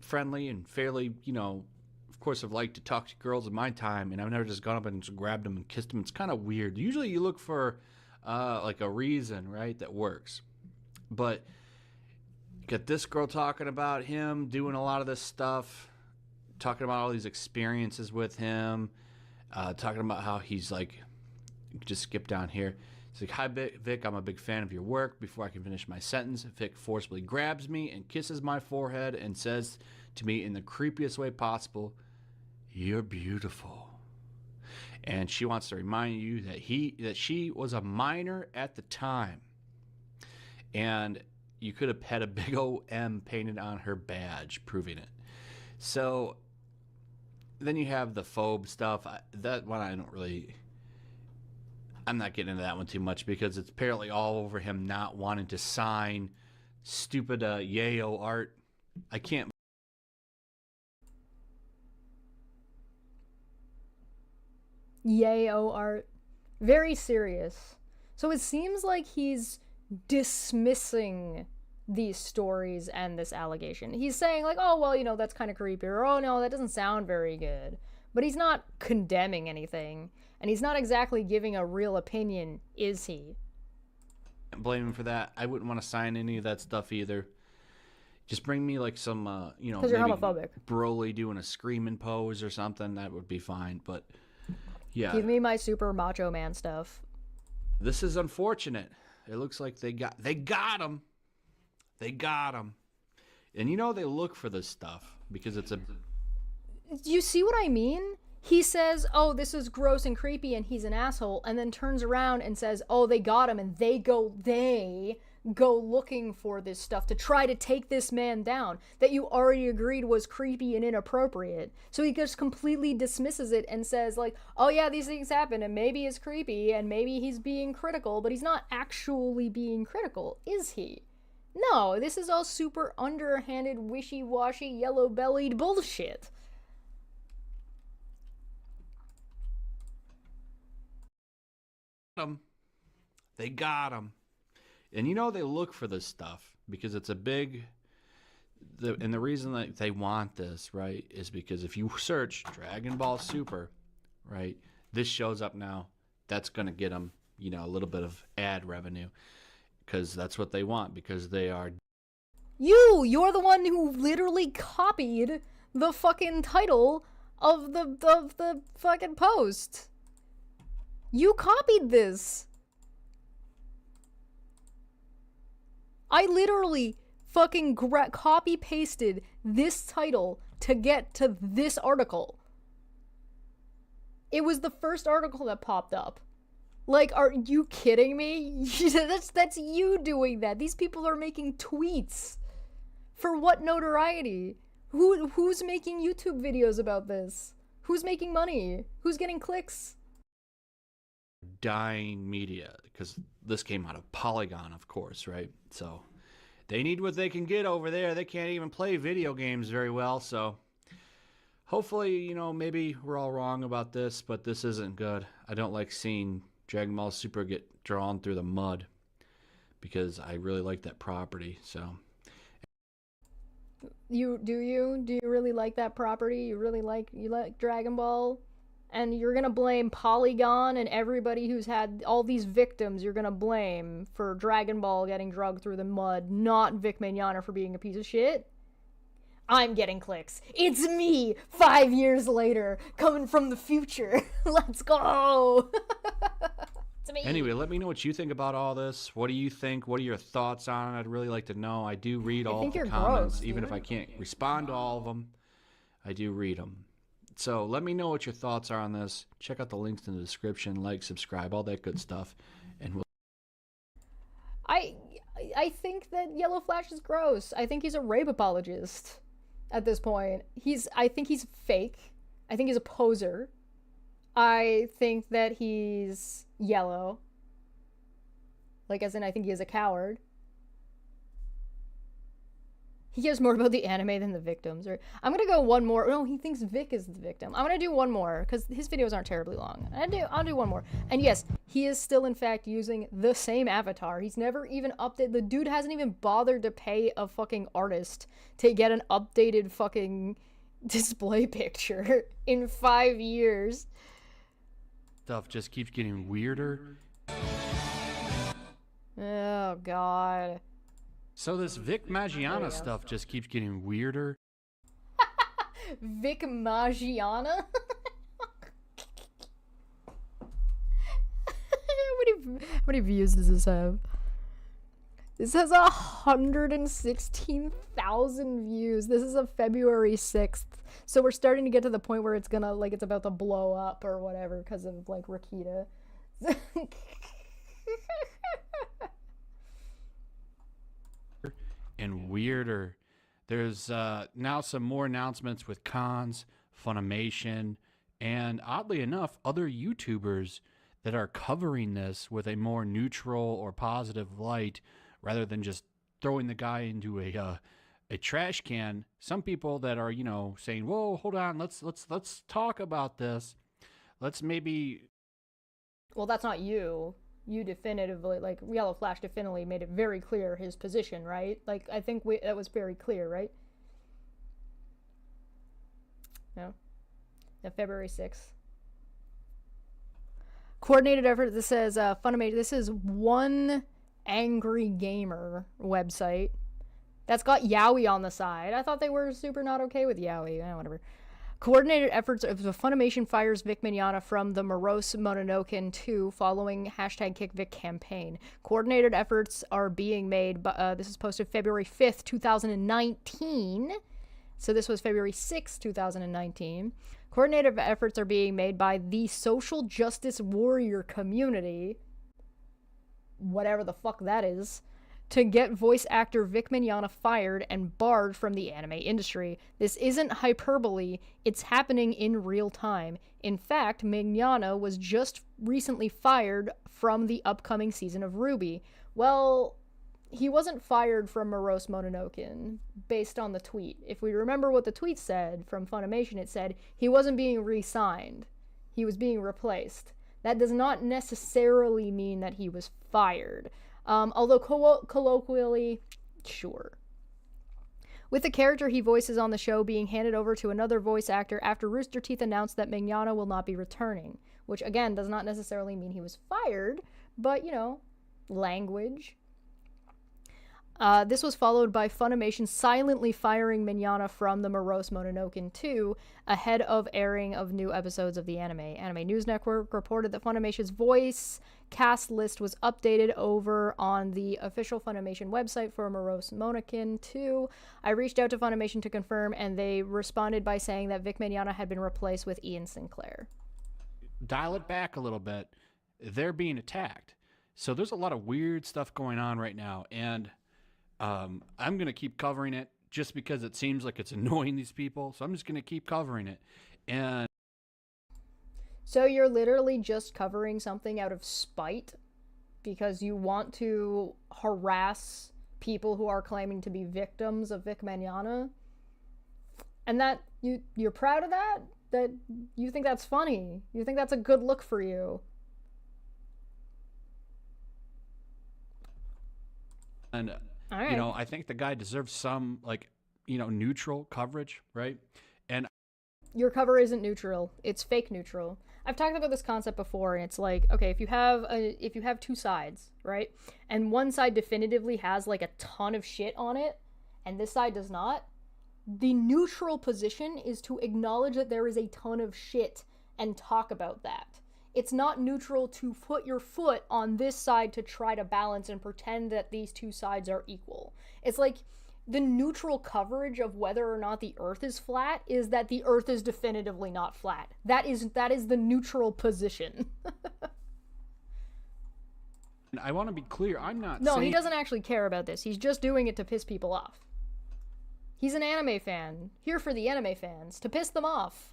friendly and fairly, you know, of course, I've liked to talk to girls in my time, and I've never just gone up and just grabbed them and kissed them. It's kind of weird. Usually you look for, like, a reason, right, that works. But you got this girl talking about him doing a lot of this stuff, talking about all these experiences with him, talking about how he's, like, just skip down here. He's like, hi, Vic, I'm a big fan of your work. Before I can finish my sentence, Vic forcibly grabs me and kisses my forehead and says to me in the creepiest way possible, you're beautiful. And she wants to remind you that she was a minor at the time. And you could have had a big old M painted on her badge proving it. So then you have the phobe stuff. That one I'm not getting into that one too much because it's apparently all over him not wanting to sign stupid yayo art. I can't. Yayo art. Very serious. So it seems like he's dismissing these stories and this allegation. He's saying like, oh, well, you know, that's kind of creepy. Or, oh, no, that doesn't sound very good. But he's not condemning anything. And he's not exactly giving a real opinion, is he? Blame him for that. I wouldn't want to sign any of that stuff either. Just bring me like some, you know, because you're homophobic. Broly doing a screaming pose or something. That would be fine. But yeah, give me my super macho man stuff. This is unfortunate. It looks like they got him. They got him. And you know they look for this stuff because it's a. You see what I mean? He says, oh, this is gross and creepy and he's an asshole, and then turns around and says, oh, they got him, and they go looking for this stuff to try to take this man down that you already agreed was creepy and inappropriate. So he just completely dismisses it and says, like, oh yeah, these things happen and maybe it's creepy and maybe he's being critical, but he's not actually being critical, is he? No, this is all super underhanded, wishy-washy, yellow-bellied bullshit. They got him. And you know they look for this stuff because it's a big... and the reason that they want this, right, is because if you search Dragon Ball Super, right, this shows up now. That's going to get them, you know, a little bit of ad revenue because that's what they want because they are... You're the one who literally copied the fucking title of the fucking post. You copied this. I literally fucking copy-pasted this title to get to this article. It was the first article that popped up. Like, are you kidding me? That's you doing that. These people are making tweets. For what notoriety? Who's making YouTube videos about this? Who's making money? Who's getting clicks? Dying media, because this came out of Polygon, of course, right? So they need what they can get over there. They can't even play video games very well, so hopefully, you know, maybe we're all wrong about this, but this isn't good. I don't like seeing Dragon Ball Super get drawn through the mud because I really like that property. So do you really like that property? You like Dragon Ball? And you're gonna blame Polygon and everybody who's had all these victims you're gonna blame for Dragon Ball getting dragged through the mud, not Vic Mignogna for being a piece of shit? I'm getting clicks. It's me, 5 years later, coming from the future. Let's go! It's me. Anyway, let me know what you think about all this. What do you think? What are your thoughts on it? I'd really like to know. I do read all the comments, even if I can't respond to all of them. I do read them. So let me know what your thoughts are on this. Check out the links in the description. Like, subscribe, all that good stuff. And we'll... I think that YellowFlash is gross. I think he's a rape apologist at this point. I think he's fake. I think he's a poser. I think that he's yellow. Like, as in, I think he is a coward. He cares more about the anime than the victims. Or I'm gonna go one more. No, he thinks Vic is the victim. I'm gonna do one more because his videos aren't terribly long. I'll do one more. And yes, he is still in fact using the same avatar. He's never even updated. The dude hasn't even bothered to pay a fucking artist to get an updated fucking display picture in 5 years. Stuff just keeps getting weirder. Oh god. So this Vic Mignogna stuff just keeps getting weirder. Vic Mignogna? How many views does this have? This has 116,000 views. This is a February 6th. So we're starting to get to the point where it's gonna, like, it's about to blow up or whatever because of, like, Rakita. And weirder. There's now some more announcements with cons, Funimation, and oddly enough, other YouTubers that are covering this with a more neutral or positive light rather than just throwing the guy into a trash can. Some people that are, you know, saying, "Whoa, hold on, let's talk about this. Let's maybe..." Well, that's not you. You definitively, like, YellowFlash definitively made it very clear his position, right? Like, I think that was very clear, right? No? Yeah, February 6th. Coordinated effort, this says, Funimation, this is One Angry Gamer website. That's got Yaoi on the side. I thought they were super not okay with Yaoi. Whatever. Coordinated efforts of the Funimation fires Vic Mignogna from the Morose Mononoken 2 following #KickVic campaign. Coordinated efforts are being made, but this is posted February 5th, 2019. So this was February 6th, 2019. Coordinated efforts are being made by the social justice warrior community, whatever the fuck that is, to get voice actor Vic Mignogna fired and barred from the anime industry. This isn't hyperbole, it's happening in real time. In fact, Mignogna was just recently fired from the upcoming season of RWBY. Well, he wasn't fired from Morose Mononoke based on the tweet. If we remember what the tweet said from Funimation, it said he wasn't being re-signed. He was being replaced. That does not necessarily mean that he was fired. Although colloquially, sure. With the character he voices on the show being handed over to another voice actor after Rooster Teeth announced that Mignogna will not be returning. Which, again, does not necessarily mean he was fired, but, you know, language. This was followed by Funimation silently firing Mignogna from the Morose Mononoke 2 ahead of airing of new episodes of the anime. Anime News Network reported that Funimation's voice cast list was updated over on the official Funimation website for Morose Mononoke 2. I reached out to Funimation to confirm, and they responded by saying that Vic Mignogna had been replaced with Ian Sinclair. Dial it back a little bit. They're being attacked. So there's a lot of weird stuff going on right now, and I'm going to keep covering it just because it seems like it's annoying these people. So I'm just going to keep covering it. And so you're literally just covering something out of spite because you want to harass people who are claiming to be victims of Vic Mignogna? And that you're proud of that? That you think that's funny? You think that's a good look for you? And all right. You know, I think the guy deserves some, like, you know, neutral coverage, right? And your cover isn't neutral. It's fake neutral. I've talked about this concept before, and it's like, okay, if you have two sides, right? And one side definitively has like a ton of shit on it, and this side does not, the neutral position is to acknowledge that there is a ton of shit and talk about that. It's not neutral to put your foot on this side to try to balance and pretend that these two sides are equal. It's like the neutral coverage of whether or not the Earth is flat is that the Earth is definitively not flat. That is the neutral position. And I want to be clear, I'm not No, saying... he doesn't actually care about this. He's just doing it to piss people off. He's an anime fan, here for the anime fans, to piss them off.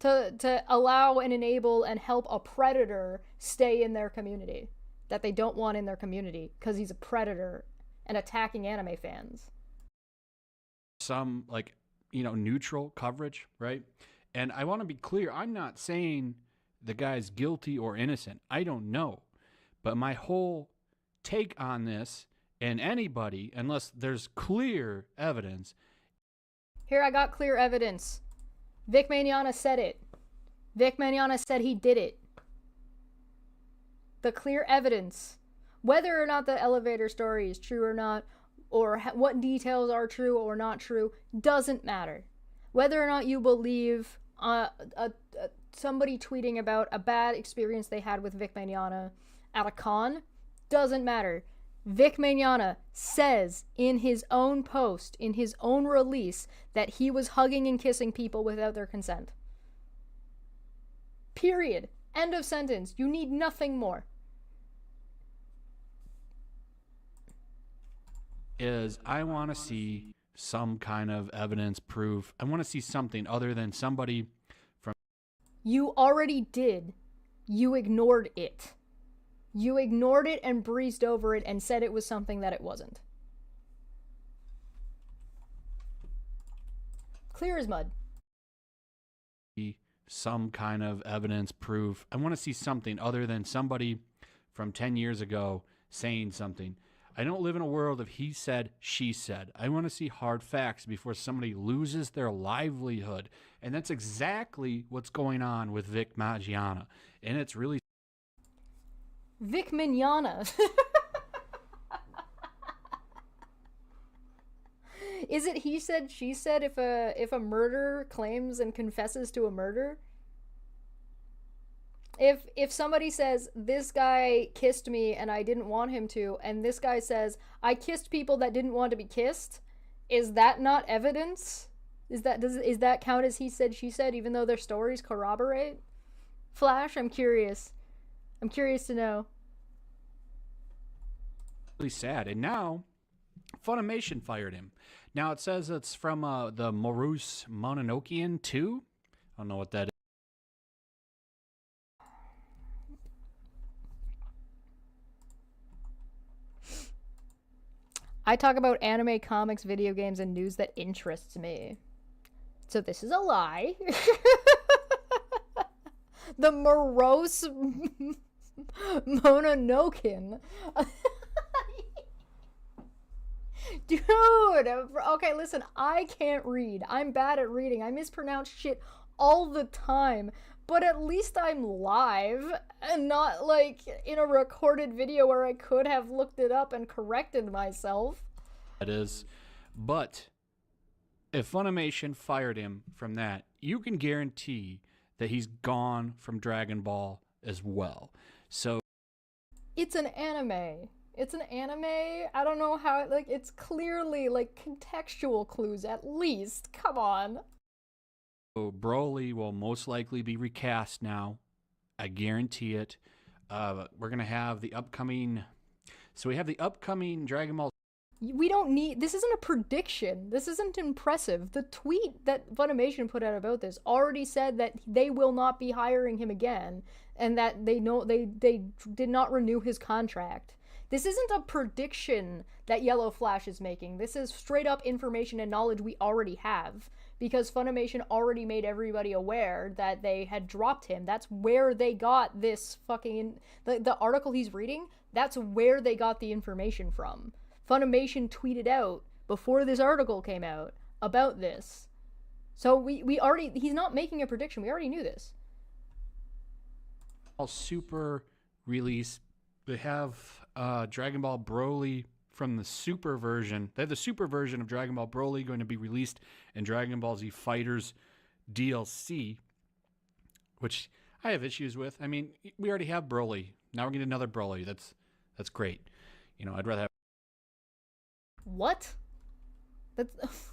To allow and enable and help a predator stay in their community that they don't want in their community because he's a predator and attacking anime fans. Some, like, you know, neutral coverage, right? And I want to be clear, I'm not saying the guy's guilty or innocent. I don't know. But my whole take on this, and anybody, unless there's clear evidence... Here, I got clear evidence. Vic Mignogna said it. Vic Mignogna said he did it. The clear evidence. Whether or not the elevator story is true or not, or what details are true or not true, doesn't matter. Whether or not you believe somebody tweeting about a bad experience they had with Vic Mignogna at a con, doesn't matter. Vic Mignogna says in his own post, in his own release, that he was hugging and kissing people without their consent. Period. End of sentence. You need nothing more. Is I want to see some kind of evidence, proof. I want to see something other than somebody from... You already did. You ignored it. You ignored it and breezed over it and said it was something that it wasn't. Clear as mud. Some kind of evidence, proof. I want to see something other than somebody from 10 years ago saying something. I don't live in a world of he said, she said. I want to see hard facts before somebody loses their livelihood. And that's exactly what's going on with Vic Mignogna. And it's really... Vic Mignogna. Is it he said, she said if a murderer claims and confesses to a murder? If somebody says, this guy kissed me and I didn't want him to, and this guy says, I kissed people that didn't want to be kissed, is that not evidence? Is that count as he said, she said, even though their stories corroborate? Flash, I'm curious. I'm curious to know. Really sad. And now, Funimation fired him. Now it says it's from the MOOOnday 2. I don't know what that is. I talk about anime, comics, video games, and news that interests me. So this is a lie. The morose Mononoken. Dude, okay, listen, I can't read. I'm bad at reading. I mispronounce shit all the time. But at least I'm live and not like in a recorded video where I could have looked it up and corrected myself. That is. But if Funimation fired him from that, you can guarantee that he's gone from Dragon Ball as well. So it's an anime. It's an anime. I don't know how it, like, it's clearly like contextual clues at least. Come on. So Broly will most likely be recast now. I guarantee it. We're going to have the upcoming... So we have the upcoming Dragon Ball... We don't need... This isn't a prediction. This isn't impressive. The tweet that Funimation put out about this already said that they will not be hiring him again and that they did not renew his contract. This isn't a prediction that YellowFlash is making. This is straight up information and knowledge we already have. Because Funimation already made everybody aware that they had dropped him. That's where they got this fucking... The article he's reading, that's where they got the information from. Funimation tweeted out before this article came out about this. So we already... He's not making a prediction. We already knew this. Super release. They have Dragon Ball Broly... from the super version. They have the super version of Dragon Ball Broly going to be released in Dragon Ball Z Fighters DLC, which I have issues with. I mean, we already have Broly. Now we're getting another Broly. That's great. You know, I'd rather have... What? That's...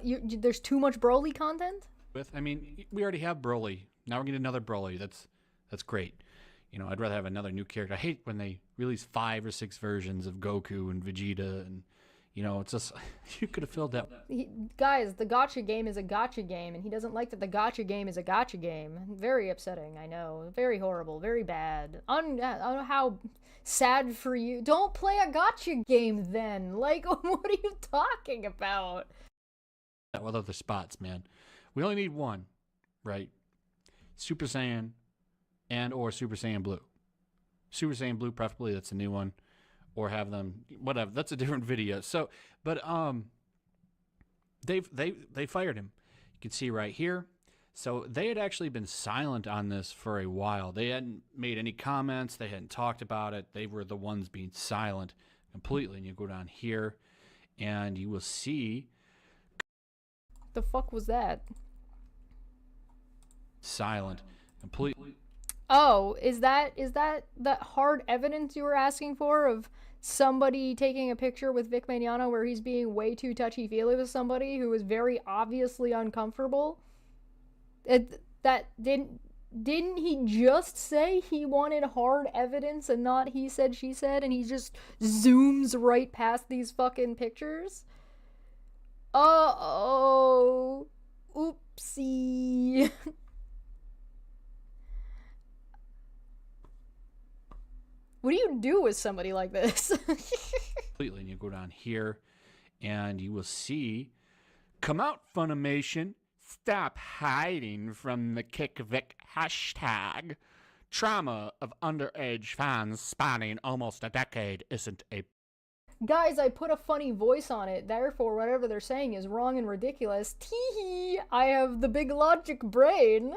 there's too much Broly content? I mean, we already have Broly. Now we're getting another Broly. That's great. You know, I'd rather have another new character. I hate when they release 5 or 6 versions of Goku and Vegeta, and, you know, it's just, you could have filled that. Guys, the gacha game is a gacha game, and he doesn't like that the gacha game is a gacha game. Very upsetting, I know. Very horrible, very bad. I don't know how sad for you. Don't play a gacha game then. Like, what are you talking about? What other spots, man? We only need one, right? Super Saiyan and or Super Saiyan Blue. Super Saiyan Blue, preferably, that's a new one. Or have them, whatever, that's a different video. So, but they fired him. You can see right here. So they had actually been silent on this for a while. They hadn't made any comments. They hadn't talked about it. They were the ones being silent completely. And you go down here and you will see. The fuck was that? Silent completely. Oh, is that hard evidence you were asking for of somebody taking a picture with Vic Mignogna where he's being way too touchy-feely with somebody who is very obviously uncomfortable? That didn't he just say he wanted hard evidence and not he said, she said, and he just zooms right past these fucking pictures? Uh-oh. Oopsie. What do you do with somebody like this? Completely, and you go down here, and you will see, come out, Funimation, stop hiding from the KickVic hashtag. Trauma of underage fans spanning almost a decade isn't a... Guys, I put a funny voice on it, therefore whatever they're saying is wrong and ridiculous. Tee-hee, I have the big logic brain.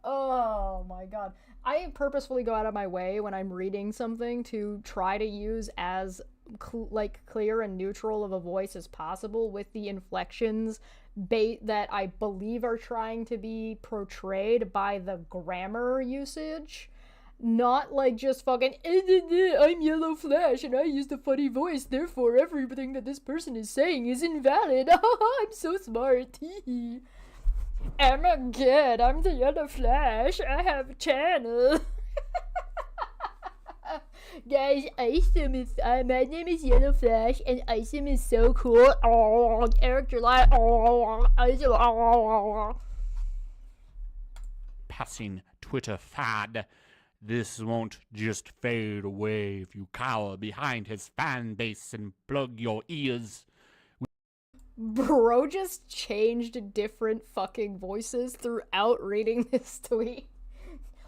Oh my god. I purposefully go out of my way when I'm reading something to try to use as clear and neutral of a voice as possible with the inflections that I believe are trying to be portrayed by the grammar usage. Not like just fucking, I'm YellowFlash and I used a funny voice, therefore everything that this person is saying is invalid. I'm so smart. I'm a good, I'm the YellowFlash, I have a channel. Guys, Isom is, my name is YellowFlash, and Isom is so cool. Oh, character line. Passing Twitter fad. This won't just fade away if you cower behind his fan base and plug your ears. Bro just changed different fucking voices throughout reading this tweet.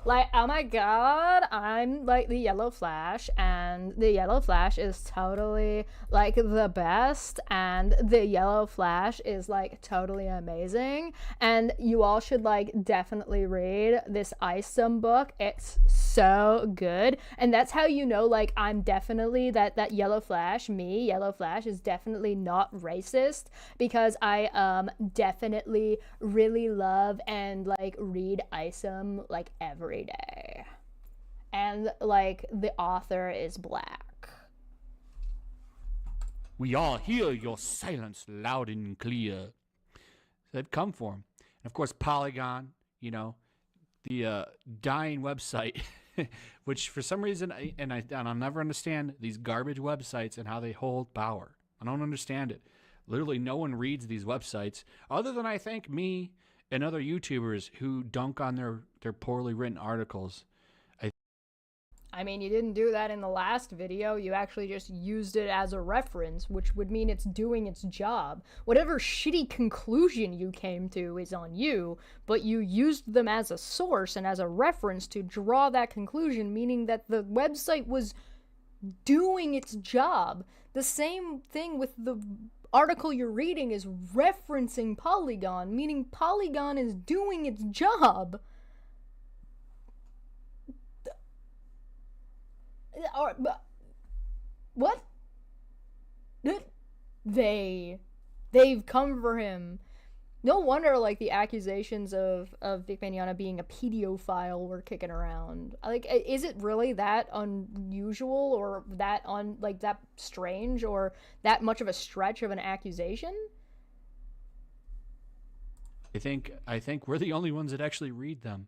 Like, oh my god, I'm like the YellowFlash, and the YellowFlash is totally like the best, and the YellowFlash is like totally amazing, and you all should like definitely read this Isom book. It's so good, and that's how you know like I'm definitely that YellowFlash, me, YellowFlash, is definitely not racist, because I definitely really love and like read Isom like every day, and like the author is black. We all hear your silence loud and clear. They'd come for him. And of course, Polygon, you know, the dying website, which for some reason, and I'll never understand these garbage websites and how they hold power. I don't understand it. Literally, no one reads these websites other than, I think, me and other YouTubers who dunk on their poorly written articles. I mean, you didn't do that in the last video. You actually just used it as a reference, which would mean it's doing its job. Whatever shitty conclusion you came to is on you, but you used them as a source and as a reference to draw that conclusion, meaning that the website was doing its job. The same thing with the article you're reading is referencing Polygon, meaning Polygon is doing its job. What? They've come for him. No wonder, like, the accusations of Vic Mignogna being a pedophile were kicking around. Like, is it really that unusual, or that that strange, or that much of a stretch of an accusation? I think we're the only ones that actually read them,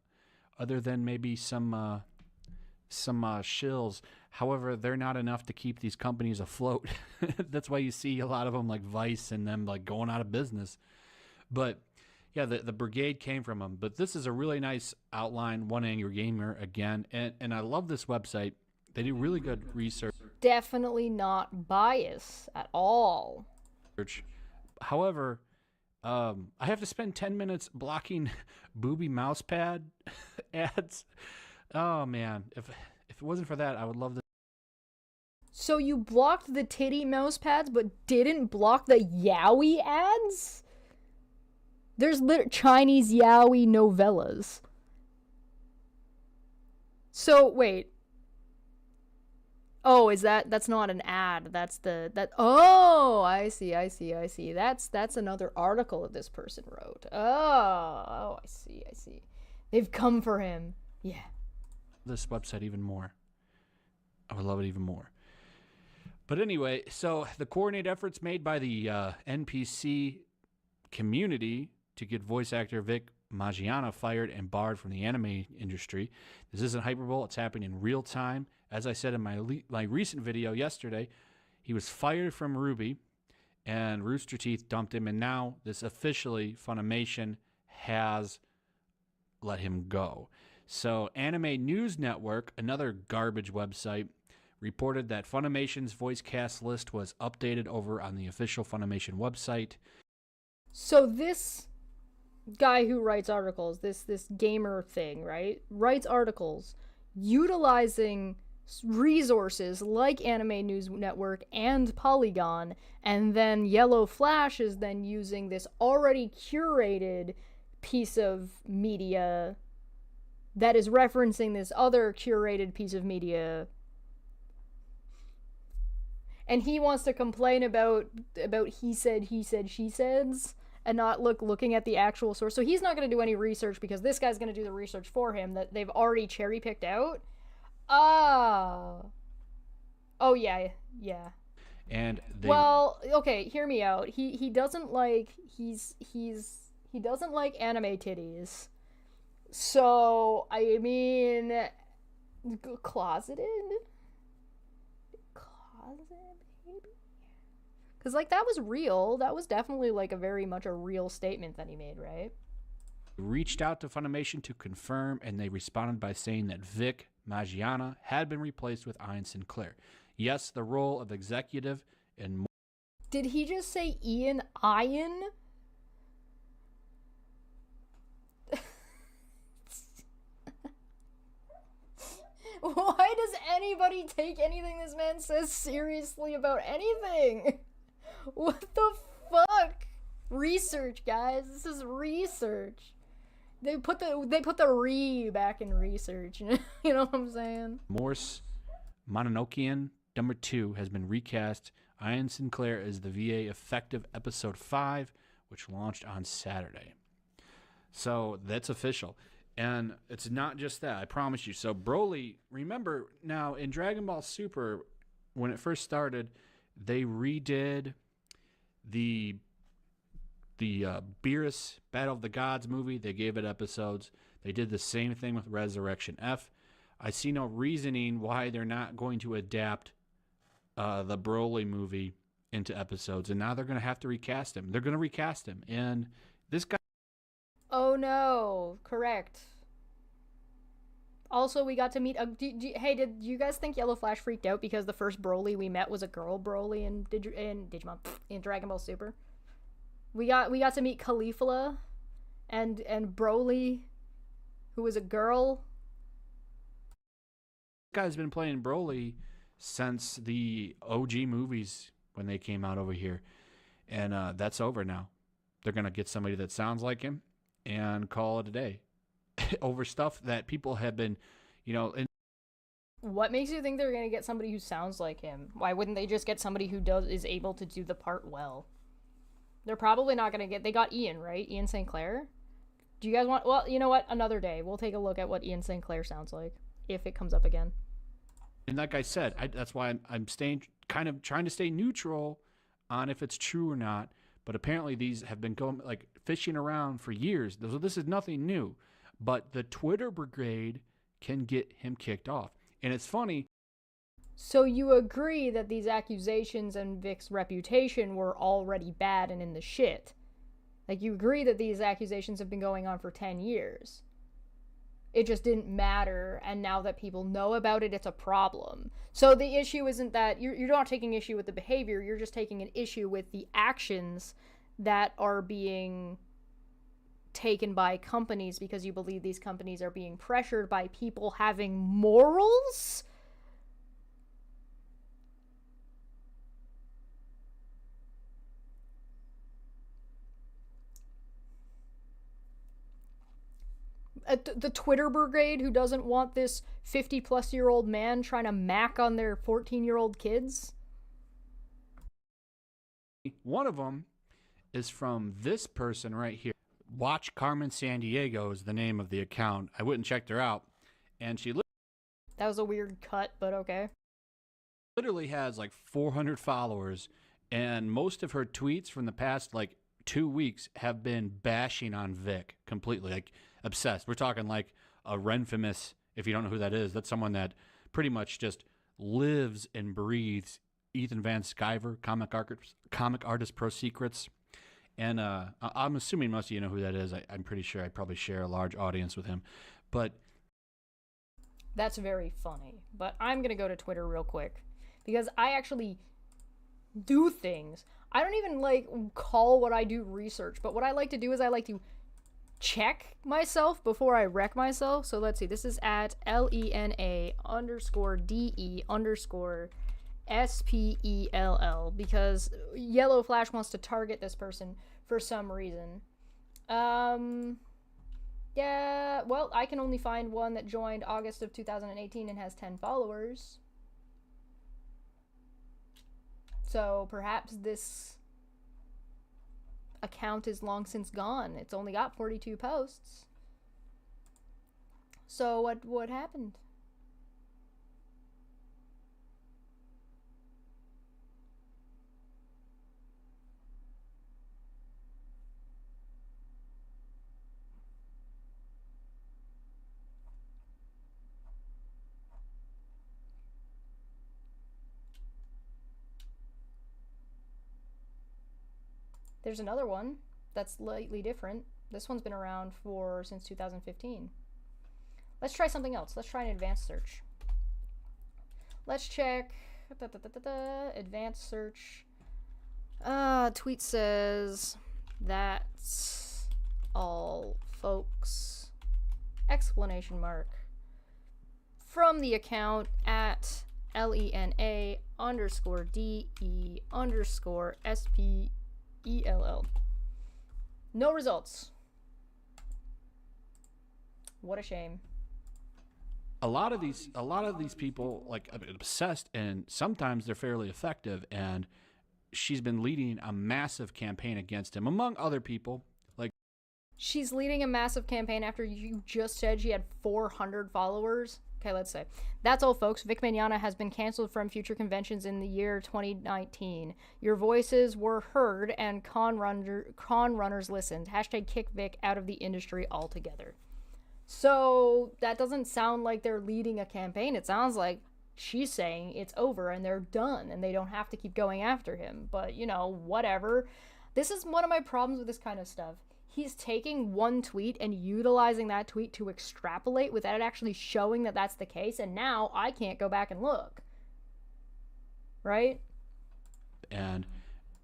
other than maybe some shills. However, they're not enough to keep these companies afloat. That's why you see a lot of them like Vice and them like going out of business. But yeah, the brigade came from them. But this is a really nice outline, One Angry Gamer again. And I love this website. They do really good research. Definitely not bias at all. However, I have to spend 10 minutes blocking booby mousepad ads. Oh man, if it wasn't for that, I would love to. So you blocked the titty mouse pads, but didn't block the yaoi ads? There's Chinese yaoi novellas. So wait. Oh, that's not an ad. Oh, I see. That's another article that this person wrote. Oh, I see. They've come for him. Yeah. This website even more. I would love it even more. But anyway, so the coordinated efforts made by the NPC community to get voice actor Vic Mignogna fired and barred from the anime industry. This isn't hyperbole. It's happening in real time. As I said in my recent video yesterday, he was fired from Ruby, and Rooster Teeth dumped him, and now this officially Funimation has let him go. So Anime News Network, another garbage website, reported that Funimation's voice cast list was updated over on the official Funimation website. So this guy who writes articles, this gamer thing, right, writes articles utilizing resources like Anime News Network and Polygon, and then YellowFlash is then using this already curated piece of media that is referencing this other curated piece of media, and he wants to complain about he said, she says, and not looking at the actual source. So he's not going to do any research because this guy's going to do the research for him that they've already cherry picked out. Oh. Oh yeah, yeah. And they Well, okay, hear me out. He doesn't like he doesn't like anime titties. So, I mean, closeted? Closet, maybe? Because, like, that was real. That was definitely, like, a very much a real statement that he made, right? reached out to Funimation to confirm, and they responded by saying that Vic Mignogna had been replaced with Ian Sinclair. Yes, the role of executive and Did he just say Ian Ian? Why does anybody take anything this man says seriously about anything? What the fuck? Research, guys. This is research. They put the re back in research. You know what I'm saying? Morse Mononokean number 2 has been recast. Ian Sinclair is the VA effective episode 5, which launched on Saturday. So that's official. And it's not just that, I promise you. So Broly, remember now in Dragon Ball Super, when it first started, they redid the Beerus Battle of the Gods movie. They gave it episodes. They did the same thing with Resurrection F. I see no reasoning why they're not going to adapt the Broly movie into episodes, and now they're going to have to recast him. They're going to recast him, and this guy. Oh no, correct. Also, we got to meet. Hey, did you guys think YellowFlash freaked out because the first Broly we met was a girl Broly in Digimon in Dragon Ball Super? We got to meet Caulifla and Broly, who was a girl. This guy's been playing Broly since the OG movies when they came out over here, and that's over now. They're gonna get somebody that sounds like him and call it a day over stuff that people have been, What makes you think they're gonna get somebody who sounds like him? Why wouldn't they just get somebody who is able to do the part well? They're probably not gonna get. They got Ian, right? Ian St. Clair. Do you guys want? Well, you know what? Another day, we'll take a look at what Ian St. Clair sounds like if it comes up again. And like I said, that's why I'm staying kind of trying to stay neutral on if it's true or not. But apparently these have been going like fishing around for years. So this is nothing new. But the Twitter brigade can get him kicked off. And it's funny. So you agree that these accusations and Vic's reputation were already bad and in the shit? Like, you agree that these accusations have been going on for 10 years. It just didn't matter, and now that people know about it, it's a problem. So the issue isn't that you're not taking issue with the behavior, you're just taking an issue with the actions that are being taken by companies because you believe these companies are being pressured by people having morals? The Twitter brigade who doesn't want this 50-plus-year-old man trying to mac on their 14-year-old kids? One of them is from this person right here. Watch Carmen Sandiego is the name of the account. I went and checked her out, and she That was a weird cut, but okay. literally has like 400 followers, and most of her tweets from the past like 2 weeks have been bashing on Vic completely, like obsessed. We're talking like a Renfamous, if you don't know who that is. That's someone that pretty much just lives and breathes Ethan Van Sciver, comic artist Pro Secrets. And I'm assuming most of you know who that is. I'm pretty sure I probably share a large audience with him. But that's very funny. But I'm going to go to Twitter real quick because I actually do things. I don't even like call what I do research, but what I like to do is I like to check myself before I wreck myself. So let's see. This is at LENA_DE_SPELL because YellowFlash wants to target this person for some reason. Yeah, well, I can only find one that joined August of 2018 and has 10 followers. So perhaps this account is long since gone. It's only got 42 posts. So what happened? There's another one that's slightly different. This one's been around since 2015. Let's try something else. Let's try an advanced search. Let's check advanced search. Tweet says that's all, folks. Explanation mark. From the account at LENA_DE_SPELL. No results. What a shame. A lot of these people like obsessed, and sometimes they're fairly effective, and she's been leading a massive campaign against him, among other people. Like, she's leading a massive campaign after you just said she had 400 followers. Okay, let's say. That's all, folks. Vic Mignogna has been canceled from future conventions in the year 2019. Your voices were heard and con runners listened. Hashtag kick Vic out of the industry altogether. So that doesn't sound like they're leading a campaign. It sounds like she's saying it's over and they're done and they don't have to keep going after him. But, you know, whatever. This is one of my problems with this kind of stuff. He's taking one tweet and utilizing that tweet to extrapolate without actually showing that that's the case. And now I can't go back and look. Right? And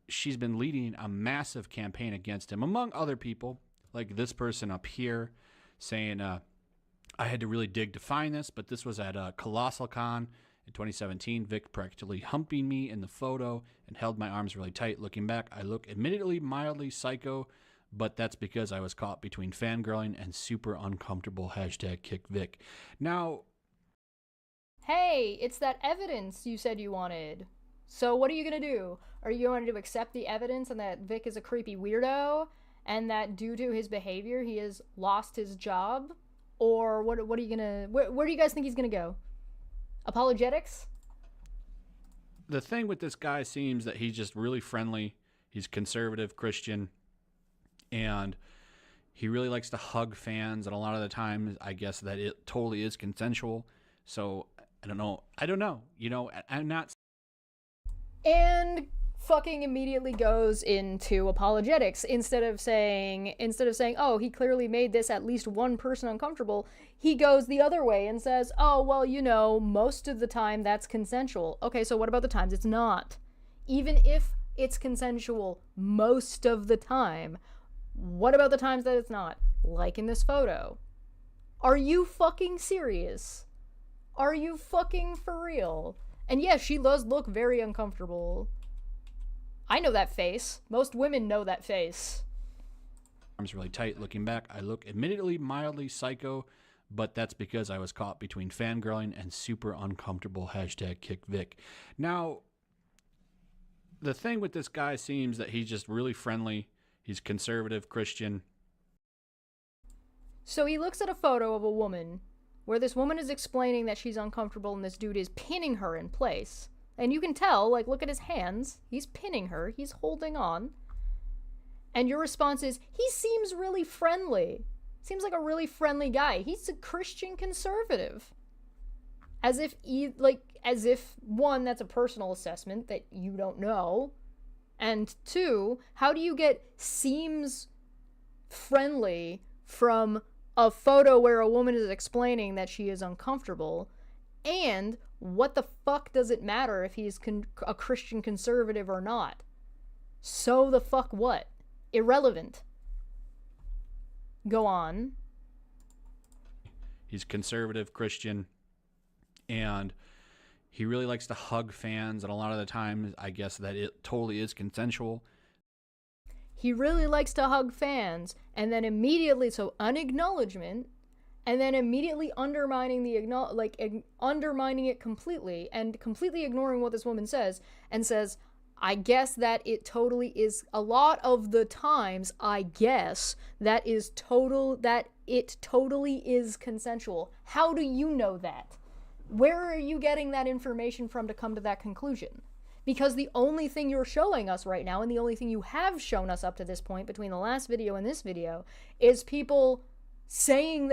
she's been leading a massive campaign against him, among other people, like this person up here, saying, I had to really dig to find this, but this was at Colossal Con in 2017. Vic practically humping me in the photo and held my arms really tight. Looking back, I look admittedly mildly psycho, but that's because I was caught between fangirling and super uncomfortable. Hashtag kick Vic. Now, hey, it's that evidence you said you wanted. So what are you going to do? Are you going to accept the evidence and that Vic is a creepy weirdo and that due to his behavior he has lost his job? Or what are you going to... Where do you guys think he's going to go? Apologetics? the thing with this guy seems that he's just really friendly. He's conservative Christian, and he really likes to hug fans. And a lot of the time, I guess that it totally is consensual. So I don't know. You know, I'm not. And fucking immediately goes into apologetics instead of saying, oh, he clearly made this at least one person uncomfortable. He goes the other way and says, oh, well, you know, most of the time that's consensual. Okay, so what about the times it's not? Even if it's consensual most of the time, what about the times that it's not? Like in this photo. Are you fucking serious? Are you fucking for real? And yes, she does look very uncomfortable. I know that face. Most women know that face. Arms really tight. Looking back, I look admittedly mildly psycho, but that's because I was caught between fangirling and super uncomfortable. Hashtag kick Vic. Now, the thing with this guy seems that he's just really friendly. He's conservative Christian. So he looks at a photo of a woman where this woman is explaining that she's uncomfortable and this dude is pinning her in place. And you can tell, like, look at his hands. He's pinning her. He's holding on. And your response is, he seems really friendly. Seems like a really friendly guy. He's a Christian conservative. As if, one, that's a personal assessment that you don't know. And two, how do you get seems friendly from a photo where a woman is explaining that she is uncomfortable? And what the fuck does it matter if he's a Christian conservative or not? So the fuck what? Irrelevant. Go on. He's conservative Christian, and he really likes to hug fans, and a lot of the time, I guess that it totally is consensual. He really likes to hug fans, and then immediately, so unacknowledgement, and then immediately undermining undermining it completely, and completely ignoring what this woman says, and says, I guess that it totally is, a lot of the times, I guess, that it totally is consensual. How do you know that? Where are you getting that information from to come to that conclusion? Because the only thing you're showing us right now, and the only thing you have shown us up to this point, between the last video and this video, is people saying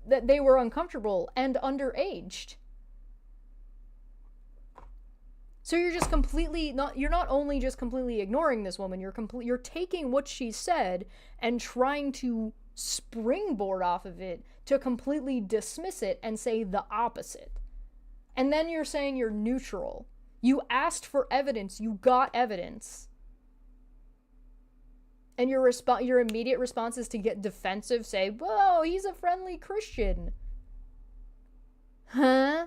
that they were uncomfortable and underaged. So you're just completely you're not only just completely ignoring this woman, you're taking what she said and trying to springboard off of it to completely dismiss it and say the opposite. And then you're saying you're neutral. You asked for evidence, you got evidence. And your immediate response is to get defensive, say, "Whoa, he's a friendly Christian." Huh?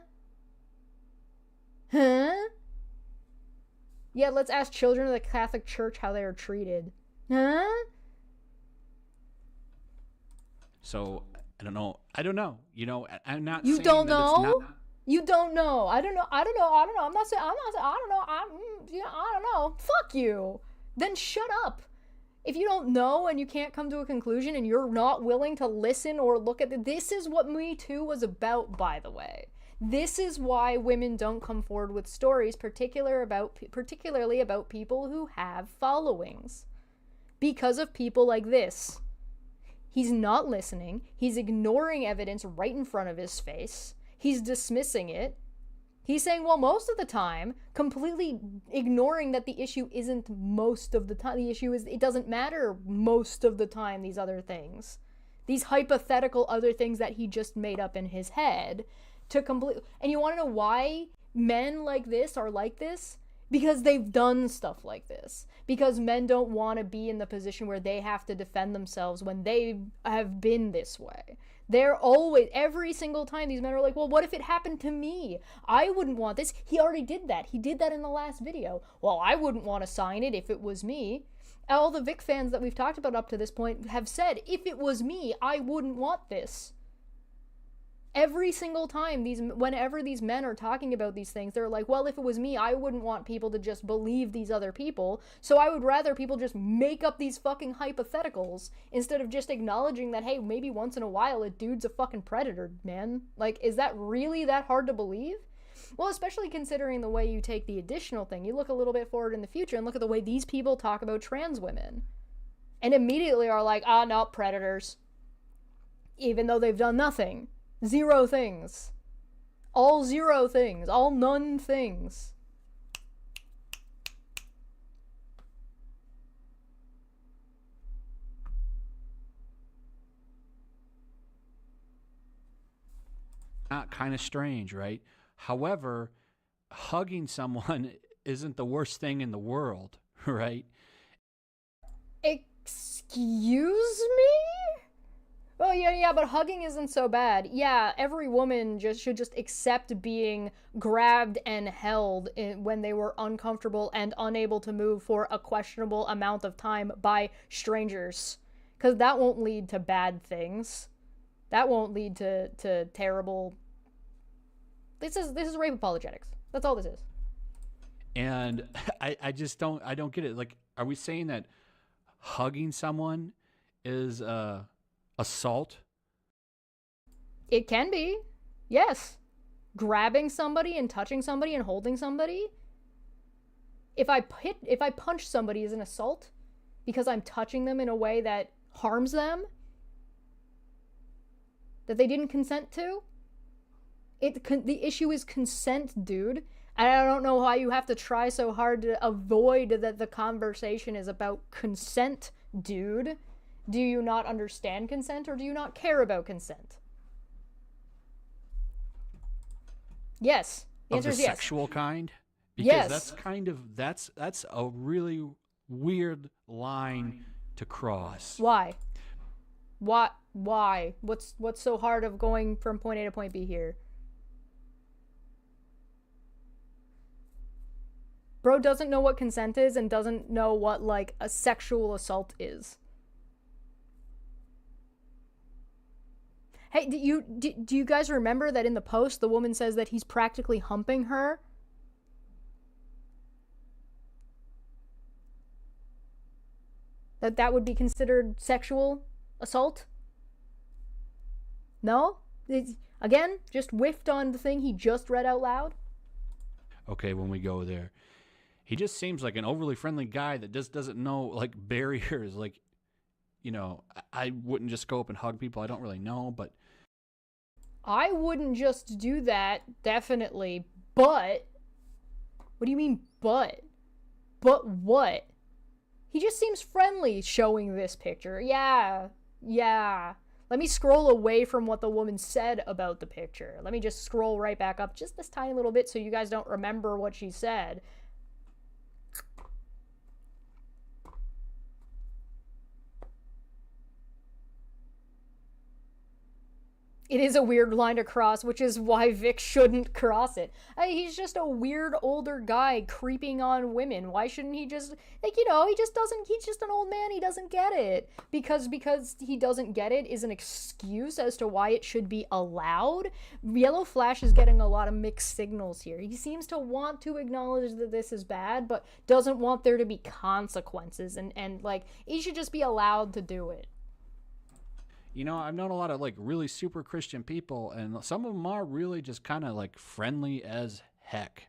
Yeah, let's ask children of the Catholic Church how they are treated. Huh? So, I don't know. You know, I'm not You saying don't that it's know? not. You don't know. I don't know. I'm not saying, I don't know. I don't know. Fuck you. Then shut up. If you don't know and you can't come to a conclusion and you're not willing to listen or look at this is what Me Too was about, by the way. This is why women don't come forward with stories, particularly about people who have followings. Because of people like this. He's not listening. He's ignoring evidence right in front of his face. He's dismissing it. He's saying, well, most of the time, completely ignoring that the issue isn't most of the time. The issue is it doesn't matter most of the time, these other things. These hypothetical other things that he just made up in his head. And you want to know why men like this are like this? Because they've done stuff like this. Because men don't want to be in the position where they have to defend themselves when they have been this way. They're always, every single time, these men are like, well, what if it happened to me? I wouldn't want this. He already did that. He did that in the last video. Well, I wouldn't want to sign it if it was me. All the Vic fans that we've talked about up to this point have said, if it was me, I wouldn't want this. Every single time, whenever these men are talking about these things, they're like, well, if it was me, I wouldn't want people to just believe these other people, so I would rather people just make up these fucking hypotheticals instead of just acknowledging that, hey, maybe once in a while a dude's a fucking predator, man. Like, is that really that hard to believe? Well, especially considering the way you take the additional thing. You look a little bit forward in the future and look at the way these people talk about trans women. And immediately are like, no, predators. Even though they've done nothing. Zero things. All zero things. All none things. Not kind of strange, right? However, hugging someone isn't the worst thing in the world, right? Excuse me? Oh, yeah, but hugging isn't so bad. Yeah, every woman should just accept being grabbed and held when they were uncomfortable and unable to move for a questionable amount of time by strangers. Because that won't lead to bad things. That won't lead to terrible... This is rape apologetics. That's all this is. And I just don't get it. Like, are we saying that hugging someone is assault? It can be. Yes. Grabbing somebody and touching somebody and holding somebody. If I punch somebody is an assault because I'm touching them in a way that harms them, that they didn't consent to. The issue is consent, dude. And I don't know why you have to try so hard to avoid that the conversation is about consent, dude. Do you not understand consent or do you not care about consent? Yes. The answer is yes. Of the sexual kind? Because yes. That's a really weird line to cross. Why? Why? What's so hard of going from point A to point B here? Bro doesn't know what consent is and doesn't know what, like, a sexual assault is. Hey, do you guys remember that in the post the woman says that he's practically humping her? That would be considered sexual assault? No? Again, just whiffed on the thing he just read out loud? Okay, when we go there. He just seems like an overly friendly guy that just doesn't know, like, barriers. Like, you know, I wouldn't just go up and hug people I don't really know, but... I wouldn't just do that, definitely, but What do you mean, but? But what? He just seems friendly showing this picture. Yeah. Let me scroll away from what the woman said about the picture. Let me just scroll right back up just this tiny little bit so you guys don't remember what she said. It is a weird line to cross, which is why Vic shouldn't cross it. He's just a weird older guy creeping on women. Why shouldn't he just, like, you know, he just doesn't, he's just an old man, he doesn't get it. Because he doesn't get it is an excuse as to why it should be allowed. YellowFlash is getting a lot of mixed signals here. He seems to want to acknowledge that this is bad, but doesn't want there to be consequences, and like, he should just be allowed to do it. You know, I've known a lot of like really super Christian people, and some of them are really just kind of like friendly as heck.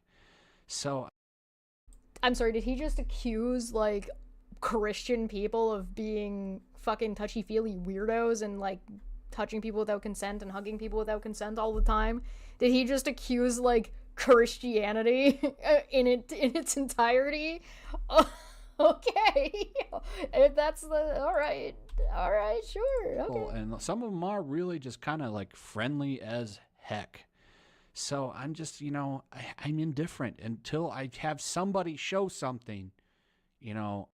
So, I'm sorry, did he just accuse like Christian people of being fucking touchy-feely weirdos and like touching people without consent and hugging people without consent all the time? Did he just accuse like Christianity in its entirety? Okay, if that's the all right, sure, okay. And some of them are really just kind of like friendly as heck. So I'm just, you know, I'm indifferent until I have somebody show something, you know.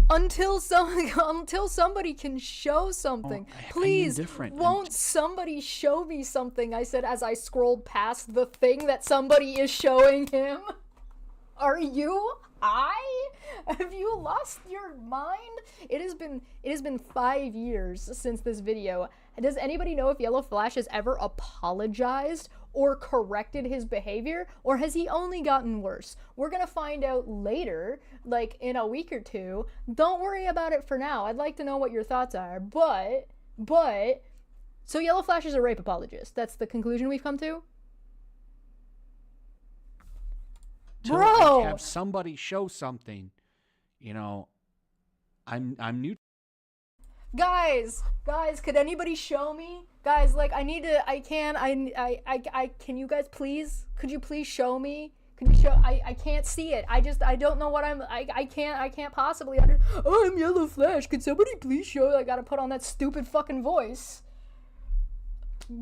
Until somebody can show something. Please, won't somebody show me something? I said as I scrolled past the thing that somebody is showing him. Are you high? Have you lost your mind? It has been 5 years since this video. Does anybody know if YellowFlash has ever apologized or corrected his behavior, or has he only gotten worse? We're gonna find out later, like in a week or two. Don't worry about it for now. I'd like to know what your thoughts are, but so YellowFlash is a rape apologist. That's the conclusion we've come to? Bro, have somebody show something, you know. I'm new. Guys, could anybody show me? Guys, like, can you guys please? Could you please show me? Could you show? I can't see it. I don't know what I can't possibly oh, I'm YellowFlash. Could somebody please show? I gotta put on that stupid fucking voice.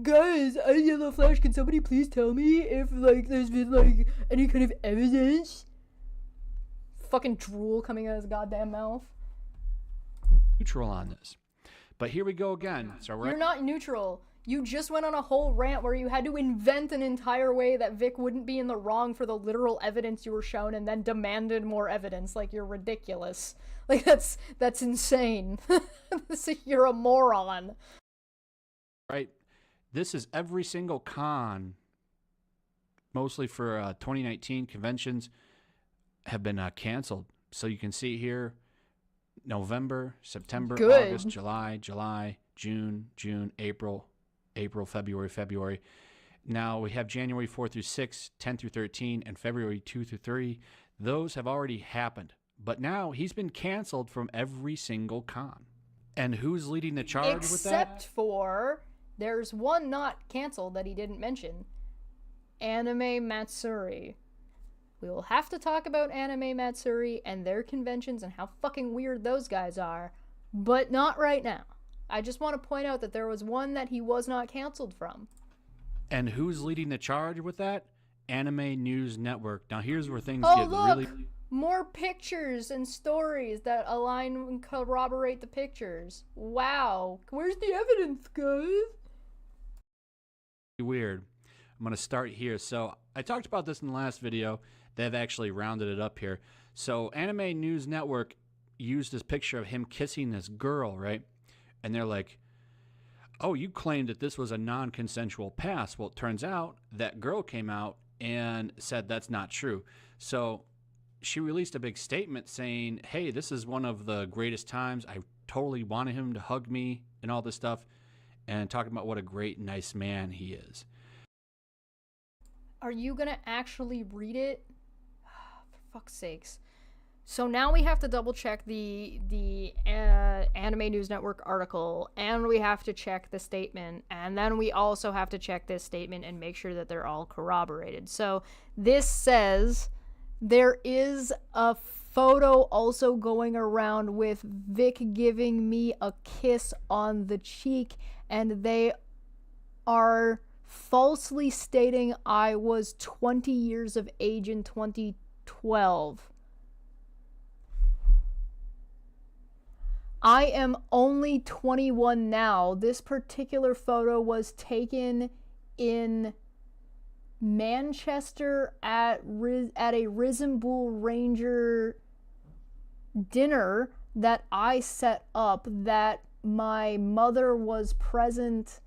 Guys, I'm YellowFlash. Can somebody please tell me if, like, there's been, like, any kind of evidence? Fucking drool coming out of his goddamn mouth. Neutral on this. But here we go again. So You're not neutral. You just went on a whole rant where you had to invent an entire way that Vic wouldn't be in the wrong for the literal evidence you were shown, and then demanded more evidence. Like, you're ridiculous. Like, that's insane. You're a moron. Right. This is every single con, mostly for 2019 conventions, have been canceled. So you can see here, November, September, August, July, June, April, February. Now we have January 4 through 6, 10 through 13, and February 2 through 3. Those have already happened. But now he's been canceled from every single con. And who's leading the charge with that? Except for... there's one not canceled that he didn't mention. Anime Matsuri. We will have to talk about Anime Matsuri and their conventions and how fucking weird those guys are, but not right now. I just want to point out that there was one that he was not canceled from. And who's leading the charge with that? Anime News Network. Now here's where things get really... more pictures and stories that align and corroborate the pictures. Wow. Where's the evidence, guys? Weird. I'm going to start here. So I talked about this in the last video. They've actually rounded it up here. So Anime News Network used this picture of him kissing this girl, right? And they're like, oh, you claimed that this was a non-consensual pass. Well, it turns out that girl came out and said that's not true. So she released a big statement saying, hey, this is one of the greatest times. I totally wanted him to hug me and all this stuff. And talking about what a great, nice man he is. Are you going to actually read it? For fuck's sakes. So now we have to double check the Anime News Network article, and we have to check the statement, and then we also have to check this statement and make sure that they're all corroborated. So this says There is a photo also going around with Vic giving me a kiss on the cheek, and they are falsely stating I was 20 years of age in 2012. I am only 21 now. This particular photo was taken in Manchester at a Risen Bull Ranger dinner that I set up, that my mother was present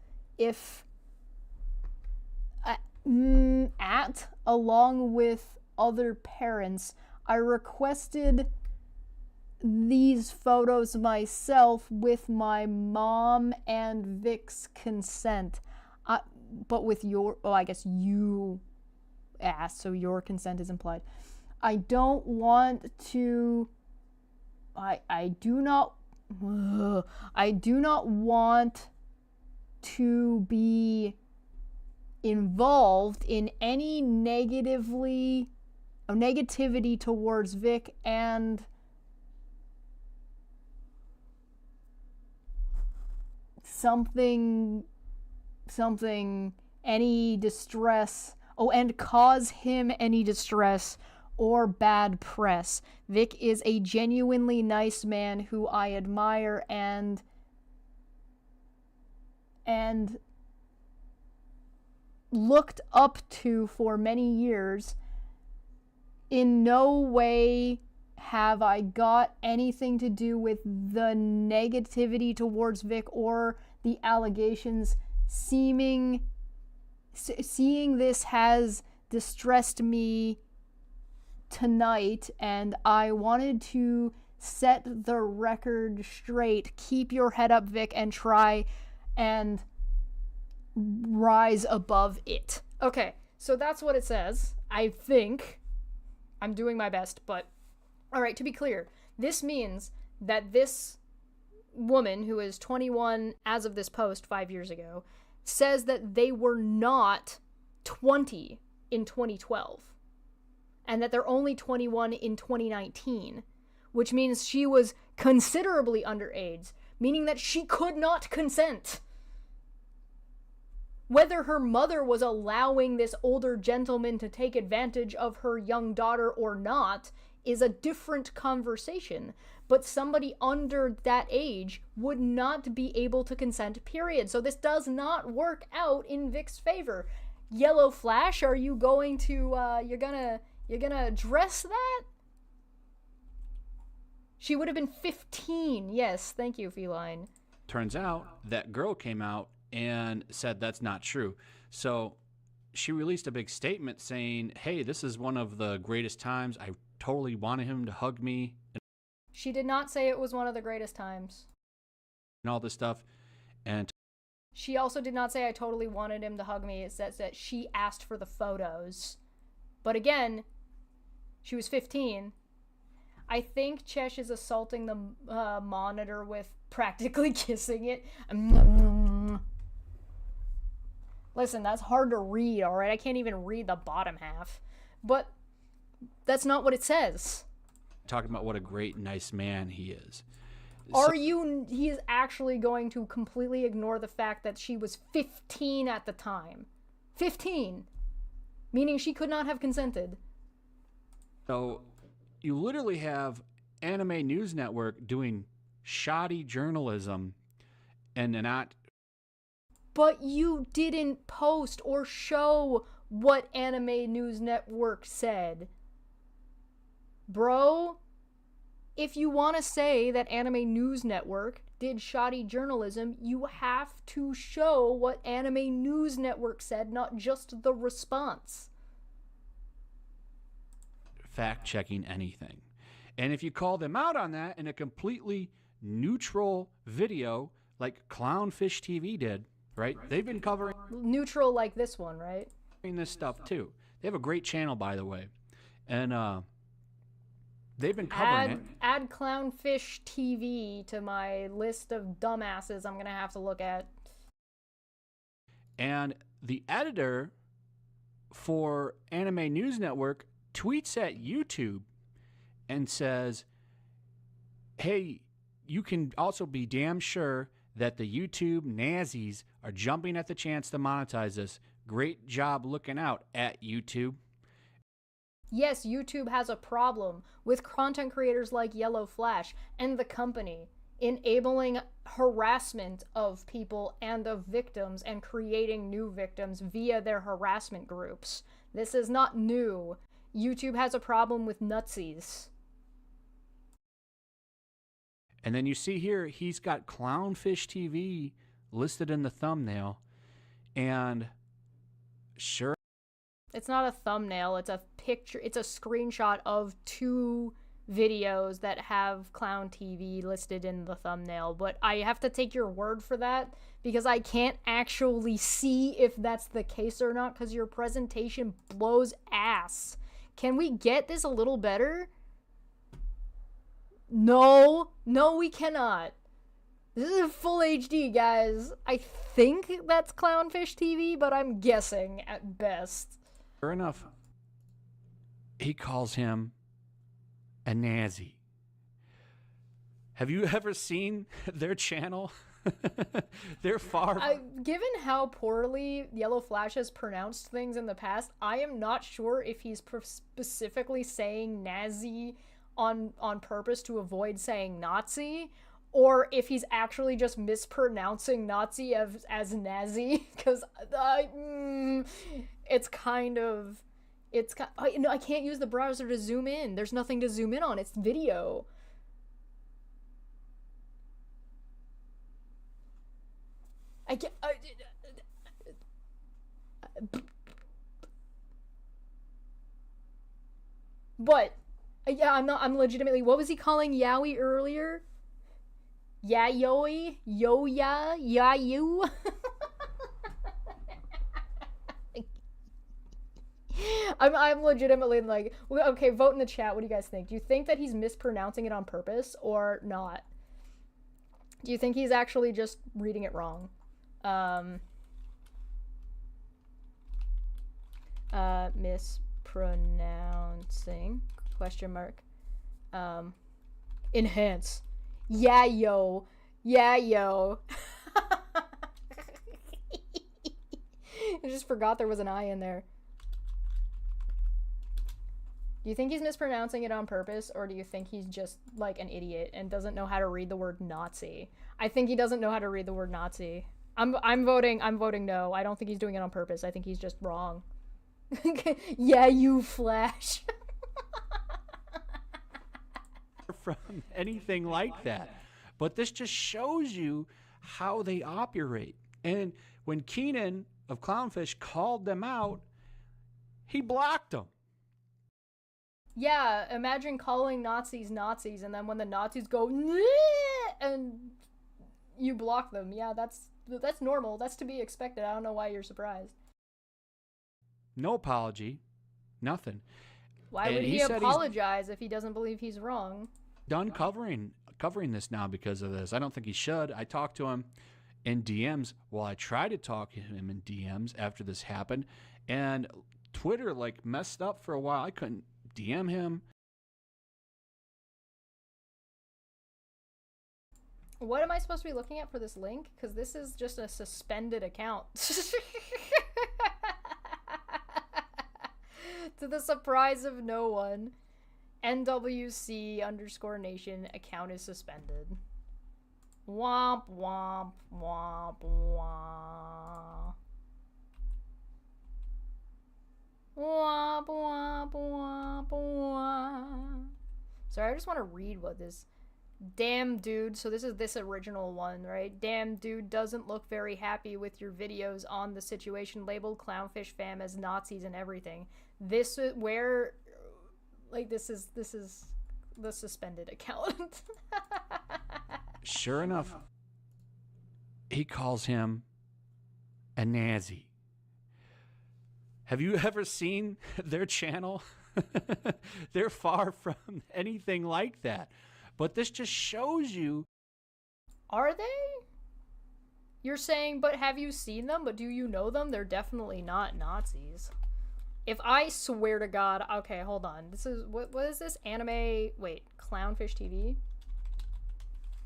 at along with other parents. I requested these photos myself with my mom and Vic's consent. But with your, I guess you asked, so your consent is implied. I don't want to, I do not want to be involved in any negativity towards Vic and any distress, and cause him any distress or bad press. Vic is a genuinely nice man who I admire and looked up to for many years. In no way have I got anything to do with the negativity towards Vic or the allegations. Seeing this has distressed me tonight, and I wanted to set the record straight. Keep your head up, Vic, and try and rise above it. Okay, so that's what it says. I think I'm doing my best, but all right, to be clear, this means that this woman, who is 21 as of this post 5 years ago, says that they were not 20 in 2012 and that they're only 21 in 2019, which means she was considerably underage, meaning that she could not consent. Whether her mother was allowing this older gentleman to take advantage of her young daughter or not is a different conversation, but somebody under that age would not be able to consent, period. So this does not work out in Vic's favor. YellowFlash, are you going to, you're gonna address that? She would have been 15. Yes, thank you, Feline. Turns out that girl came out and said that's not true. So she released a big statement saying, hey, this is one of the greatest times. I totally wanted him to hug me. She did not say it was one of the greatest times. And all this stuff. And she also did not say I totally wanted him to hug me. It says that she asked for the photos. But again, she was 15. I think Chesh is assaulting the monitor with practically kissing it. Listen, that's hard to read, alright? I can't even read the bottom half. But that's not what it says. Talking about what a great, nice man he is. He is actually going to completely ignore the fact that she was 15 at the time. 15! Meaning she could not have consented. So, you literally have Anime News Network doing shoddy journalism and not... But you didn't post or show what Anime News Network said. Bro, if you want to say that Anime News Network did shoddy journalism, you have to show what Anime News Network said, not just the response. Fact-checking anything. And if you call them out on that in a completely neutral video like Clownfish TV did, right? They've been covering... Neutral like this one, right? ...this stuff too. They have a great channel, by the way. And, they've been covering it. Add Clownfish TV to my list of dumbasses I'm going to have to look at. And the editor for Anime News Network tweets at YouTube and says, hey, you can also be damn sure that the YouTube Nazis are jumping at the chance to monetize this. Great job looking out at YouTube. Yes, YouTube has a problem with content creators like YellowFlash and the company enabling harassment of people and of victims and creating new victims via their harassment groups. This is not new. YouTube has a problem with nutsies. And then you see here, he's got Clownfish TV listed in the thumbnail. And sure. It's not a thumbnail, it's a picture, it's a screenshot of 2 videos that have Clown TV listed in the thumbnail. But I have to take your word for that because I can't actually see if that's the case or not because your presentation blows ass. Can we get this a little better? No, we cannot. This is full HD, guys. I think that's Clownfish TV, but I'm guessing at best. Sure enough, he calls him a Nazi. Have you ever seen their channel? They're far. Given how poorly YellowFlash has pronounced things in the past, I am not sure if he's specifically saying Nazi on purpose to avoid saying Nazi, or if he's actually just mispronouncing Nazi as Nazi, because it's kind of, I can't use the browser to zoom in. There's nothing to zoom in on. It's video. But yeah, I'm legitimately, what was he calling Yowie earlier? Yayoi? Yo-ya? Ya-you? I'm legitimately like, okay, vote in the chat. What do you guys think? Do you think that he's mispronouncing it on purpose or not? Do you think he's actually just reading it wrong? Mispronouncing, question mark. Enhance. Yeah, yo. I just forgot there was an I in there. Do you think he's mispronouncing it on purpose, or do you think he's just like an idiot and doesn't know how to read the word Nazi? I think he doesn't know how to read the word Nazi. I'm voting no. I don't think he's doing it on purpose. I think he's just wrong. Yeah, you Flash. From anything like that. But this just shows you how they operate. And when Keenan of Clownfish called them out, he blocked them. Yeah, imagine calling Nazis Nazis, and then when the Nazis go and you block them. Yeah, that's normal. That's to be expected. I don't know why you're surprised. No apology. Nothing. Why would he apologize if he doesn't believe he's wrong? Done covering this now because of this. I don't think he should. I talked to him in DMs. Well, I tried to talk to him in DMs after this happened, and Twitter like messed up for a while. I couldn't DM him. What am I supposed to be looking at for this link? Because this is just a suspended account. To the surprise of no one, NWC_nation account is suspended. Womp womp womp womp. Womp womp womp womp. Sorry, I just want to read what this damn dude, so this is this original one, right? Damn dude doesn't look very happy with your videos on the situation, labeled Clownfish fam as Nazis and everything. This is where, like, this is the suspended account. Sure enough, he calls him a Nazi. Have you ever seen their channel? They're far from anything like that. But this just shows you. Are they? You're saying, but have you seen them? But do you know them? They're definitely not Nazis. If I swear to God, okay, hold on. This is what is this anime? Wait, Clownfish TV.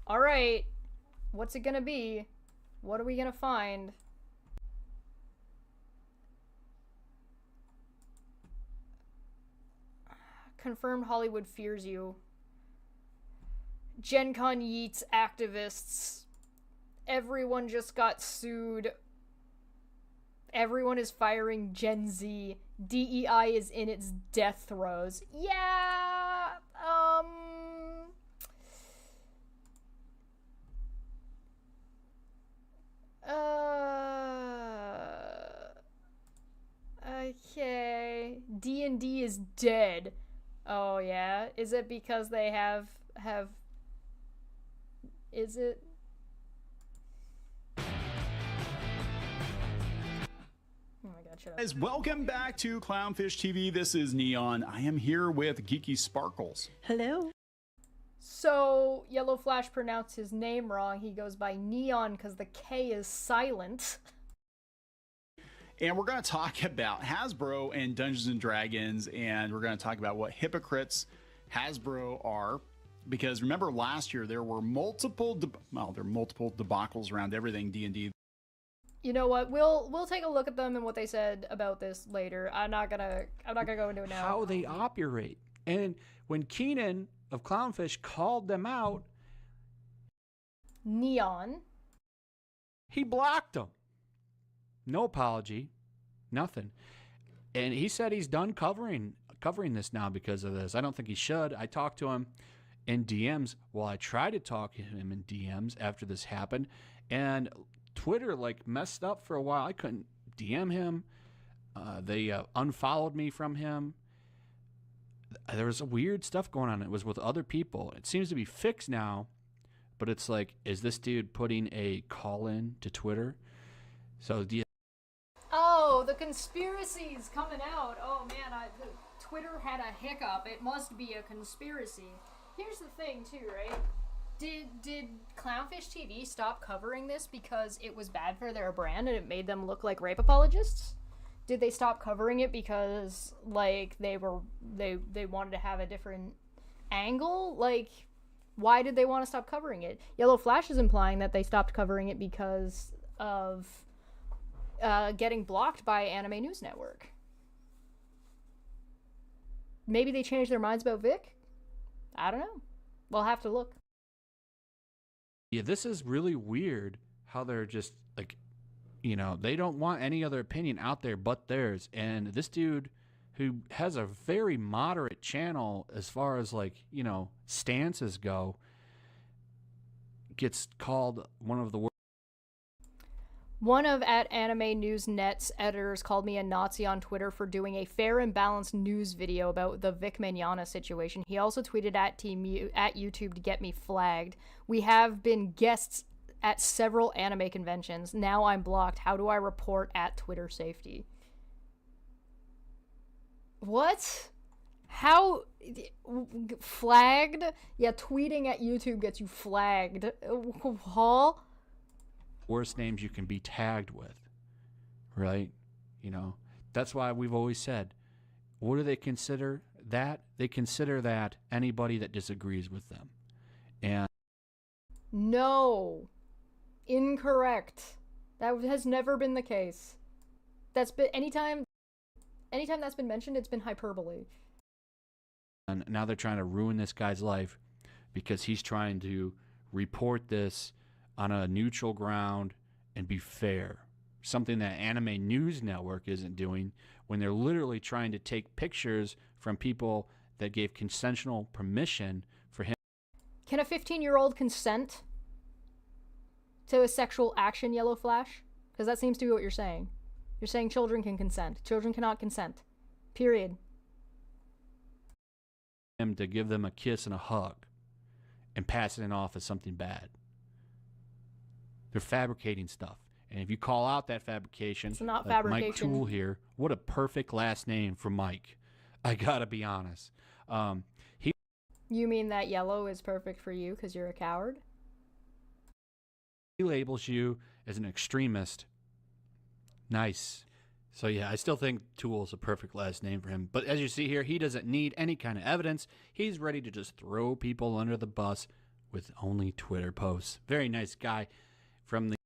All right, what's it gonna be? What are we gonna find? Confirmed Hollywood fears you. Gen Con Yeats activists. Everyone just got sued. Everyone is firing Gen Z. DEI is in its death throes. Yeah. Okay. D&D is dead. Oh yeah. Is it because they have is it? Oh my god, shut up. Guys, welcome back to Clownfish TV. This is Neon. I am here with Geeky Sparkles. Hello. So, YellowFlash pronounced his name wrong. He goes by Neon because the K is silent. And we're going to talk about Hasbro and Dungeons and Dragons, and we're going to talk about what hypocrites Hasbro are. Because remember last year there were multiple debacles around everything D&D. You know what? We'll take a look at them and what they said about this later. I'm not gonna go into it now. How they operate. And when Keenan of Clownfish called them out, Neon. he blocked them. No apology, nothing. And he said he's done covering this now because of this. I don't think he should. I talked to him in DMs. Well, I tried to talk to him in DMs after this happened, and Twitter like messed up for a while. I couldn't DM him. They unfollowed me from him. There was weird stuff going on. It was with other people. It seems to be fixed now, but it's like, is this dude putting a call in to Twitter? So Oh, the conspiracy's coming out. Oh man, Twitter had a hiccup. It must be a conspiracy. Here's the thing too, right? Did Clownfish TV stop covering this because it was bad for their brand and it made them look like rape apologists? Did they stop covering it because like they wanted to have a different angle? Like, why did they want to stop covering it? YellowFlash is implying that they stopped covering it because of getting blocked by Anime News Network. Maybe they changed their minds about Vic? I don't know. We'll have to look. yeah, this is really weird how they're just like, you know, they don't want any other opinion out there but theirs. And this dude who has a very moderate channel as far as like, you know, stances go, gets called one of the worst. One of @Anime News Net's editors called me a Nazi on Twitter for doing a fair and balanced news video about the Vic Mignogna situation. He also tweeted at YouTube to get me flagged. We have been guests at several anime conventions. Now I'm blocked. How do I report at Twitter safety? What? How? Flagged? Yeah, tweeting at YouTube gets you flagged. Huh? Worst names you can be tagged with, right? You know, that's why we've always said, what do they consider that? They consider that anybody that disagrees with them. And no, incorrect. That has never been the case. That's been anytime that's been mentioned, it's been hyperbole. And now they're trying to ruin this guy's life because he's trying to report this on a neutral ground and be fair. Something that Anime News Network isn't doing when they're literally trying to take pictures from people that gave consensual permission for him. Can a 15-year-old consent to a sexual action, YellowFlash? Because that seems to be what you're saying. You're saying children can consent. Children cannot consent. Period. Him to give them a kiss and a hug and passing it off as something bad. They're fabricating stuff. And if you call out that fabrication, it's not like fabrication. Mike Toole here, what a perfect last name for Mike. I gotta be honest. You mean that yellow is perfect for you because you're a coward? He labels you as an extremist. Nice. So yeah, I still think Tool's a perfect last name for him. But as you see here, he doesn't need any kind of evidence. He's ready to just throw people under the bus with only Twitter posts. Very nice guy from the...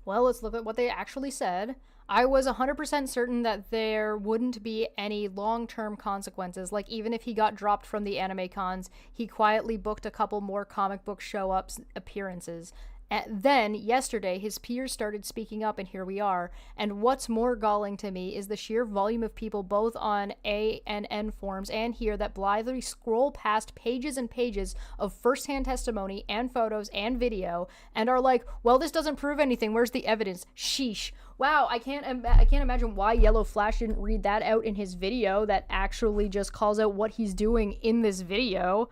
Well, let's look at what they actually said. I was 100% certain that there wouldn't be any long-term consequences. Like, even if he got dropped from the anime cons, he quietly booked a couple more comic book show-ups appearances. And then, yesterday, his peers started speaking up, and here we are. And what's more galling to me is the sheer volume of people both on A and N forums and here that blithely scroll past pages and pages of first-hand testimony and photos and video and are like, well, this doesn't prove anything. Where's the evidence? Sheesh. Wow, I can't imagine why YellowFlash didn't read that out in his video that actually just calls out what he's doing in this video.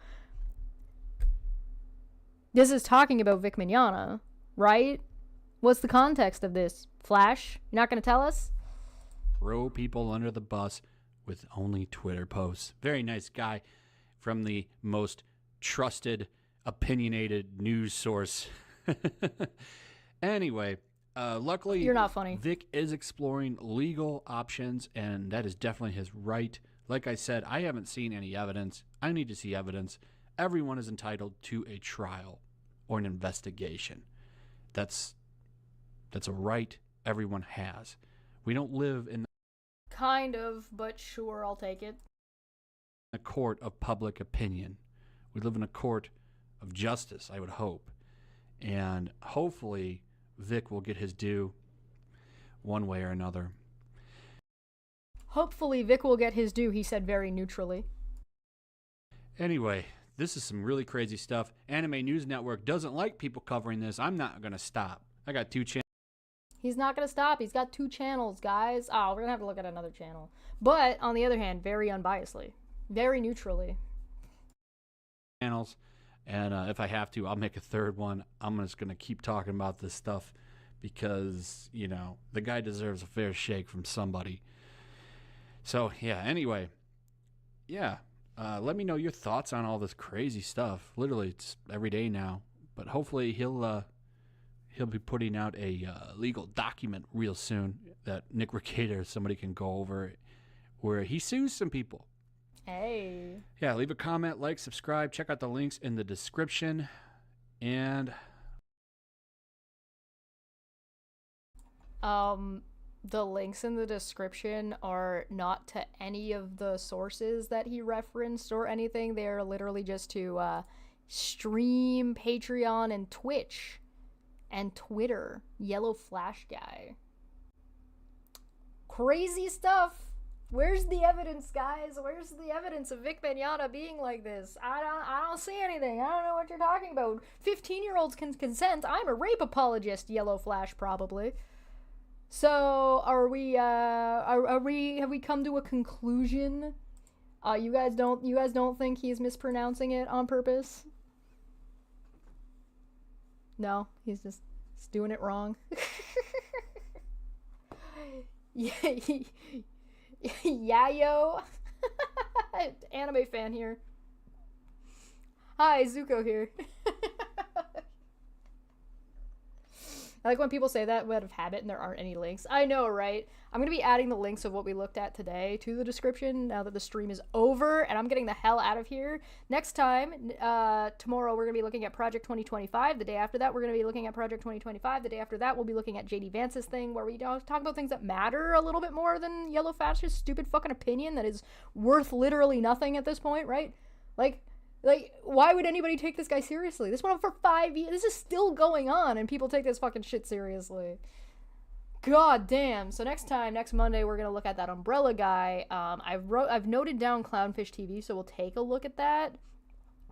This is talking about Vic Mignogna, right? What's the context of this? Flash? You're not going to tell us? Throw people under the bus with only Twitter posts. Very nice guy from the most trusted, opinionated news source. Anyway, luckily, You're not funny. Vic is exploring legal options, and that is definitely his right. Like I said, I haven't seen any evidence. I need to see evidence. Everyone is entitled to a trial or an investigation. That's a right everyone has. We don't live in Kind of, but sure, I'll take it. a court of public opinion. We live in a court of justice, I would hope. And hopefully Vic will get his due one way or another. Hopefully Vic will get his due, he said very neutrally. Anyway, this is some really crazy stuff. Anime News Network doesn't like people covering this. I'm not going to stop. I got 2 channels. He's not going to stop. He's got 2 channels, guys. Oh, we're going to have to look at another channel. But, on the other hand, very unbiasedly. Very neutrally. And if I have to, I'll make a 3rd one. I'm just going to keep talking about this stuff because, you know, the guy deserves a fair shake from somebody. So, yeah, anyway. Yeah. Let me know your thoughts on all this crazy stuff. Literally, it's every day now. But hopefully he'll be putting out a legal document real soon that Nick Recator, somebody can go over, where he sues some people. Hey. Yeah, leave a comment, like, subscribe, check out the links in the description, and the links in the description are not to any of the sources that he referenced or anything. They are literally just to stream, Patreon, and Twitch. And Twitter. YellowFlash guy. Crazy stuff. Where's the evidence, guys? Where's the evidence of Vic Mignogna being like this? I don't see anything. I don't know what you're talking about. 15-year-olds can consent. I'm a rape apologist, YellowFlash, probably. So, have we come to a conclusion? You guys don't think he's mispronouncing it on purpose? No, he's just doing it wrong. Yayo. Anime fan here. Hi, Zuko here. I like when people say that out of habit and there aren't any links. I know, right? I'm going to be adding the links of what we looked at today to the description now that the stream is over, and I'm getting the hell out of here. Next time, tomorrow, we're going to be looking at Project 2025. The day after that, we're going to be looking at Project 2025. The day after that, we'll be looking at JD Vance's thing, where we talk about things that matter a little bit more than YellowFlash's stupid fucking opinion that is worth literally nothing at this point, right? Like, why would anybody take this guy seriously? This went on for 5 years. This is still going on, and people take this fucking shit seriously. God damn. So next Monday, we're gonna look at that Umbrella guy. I've noted down Clownfish TV, so we'll take a look at that,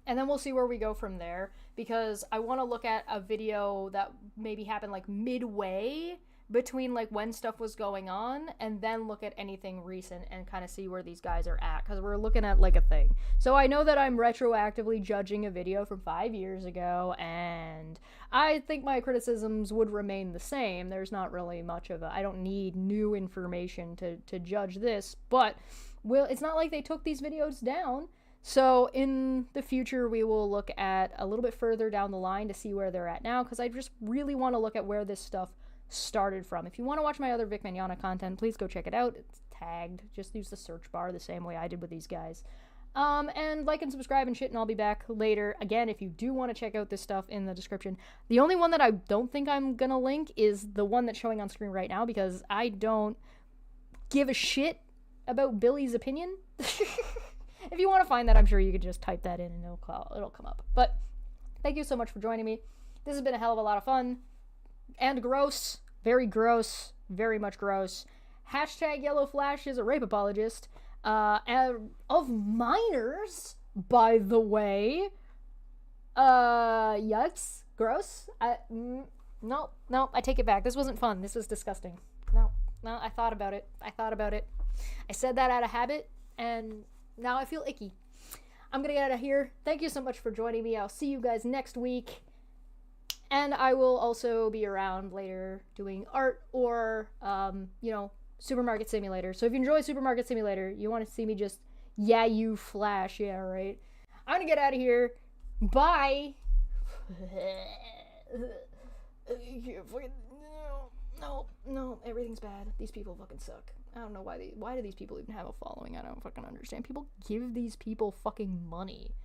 and then we'll see where we go from there. Because I want to look at a video that maybe happened like midway between like when stuff was going on, and then look at anything recent and kind of see where these guys are at, because we're looking at like a thing. So I know that I'm retroactively judging a video from 5 years ago, and I think my criticisms would remain the same. There's not really much of I don't need new information to judge this, but it's not like they took these videos down. So in the future, we will look at a little bit further down the line to see where they're at now, because I just really want to look at where this stuff started from. If you want to watch my other Vic Mignogna content, please go check it out. It's tagged. Just use the search bar the same way I did with these guys. And like and subscribe and shit, and I'll be back later. Again, if you do want to check out this stuff in the description. The only one that I don't think I'm gonna link is the one that's showing on screen right now, because I don't give a shit about Billy's opinion. If you want to find that, I'm sure you could just type that in and it'll come up. But thank you so much for joining me. This has been a hell of a lot of fun. And gross. Very much gross. Hashtag YellowFlash is a rape apologist. Of minors, by the way. Yucks. Gross. No, I take it back. This wasn't fun. This was disgusting. No, I thought about it. I said that out of habit, and now I feel icky. I'm gonna get out of here. Thank you so much for joining me. I'll see you guys next week. And I will also be around later doing art or, Supermarket Simulator. So if you enjoy Supermarket Simulator, you want to see me just, you flash, yeah, right? I'm gonna get out of here. Bye! No, everything's bad. These people fucking suck. I don't know why do these people even have a following? I don't fucking understand. People give these people fucking money.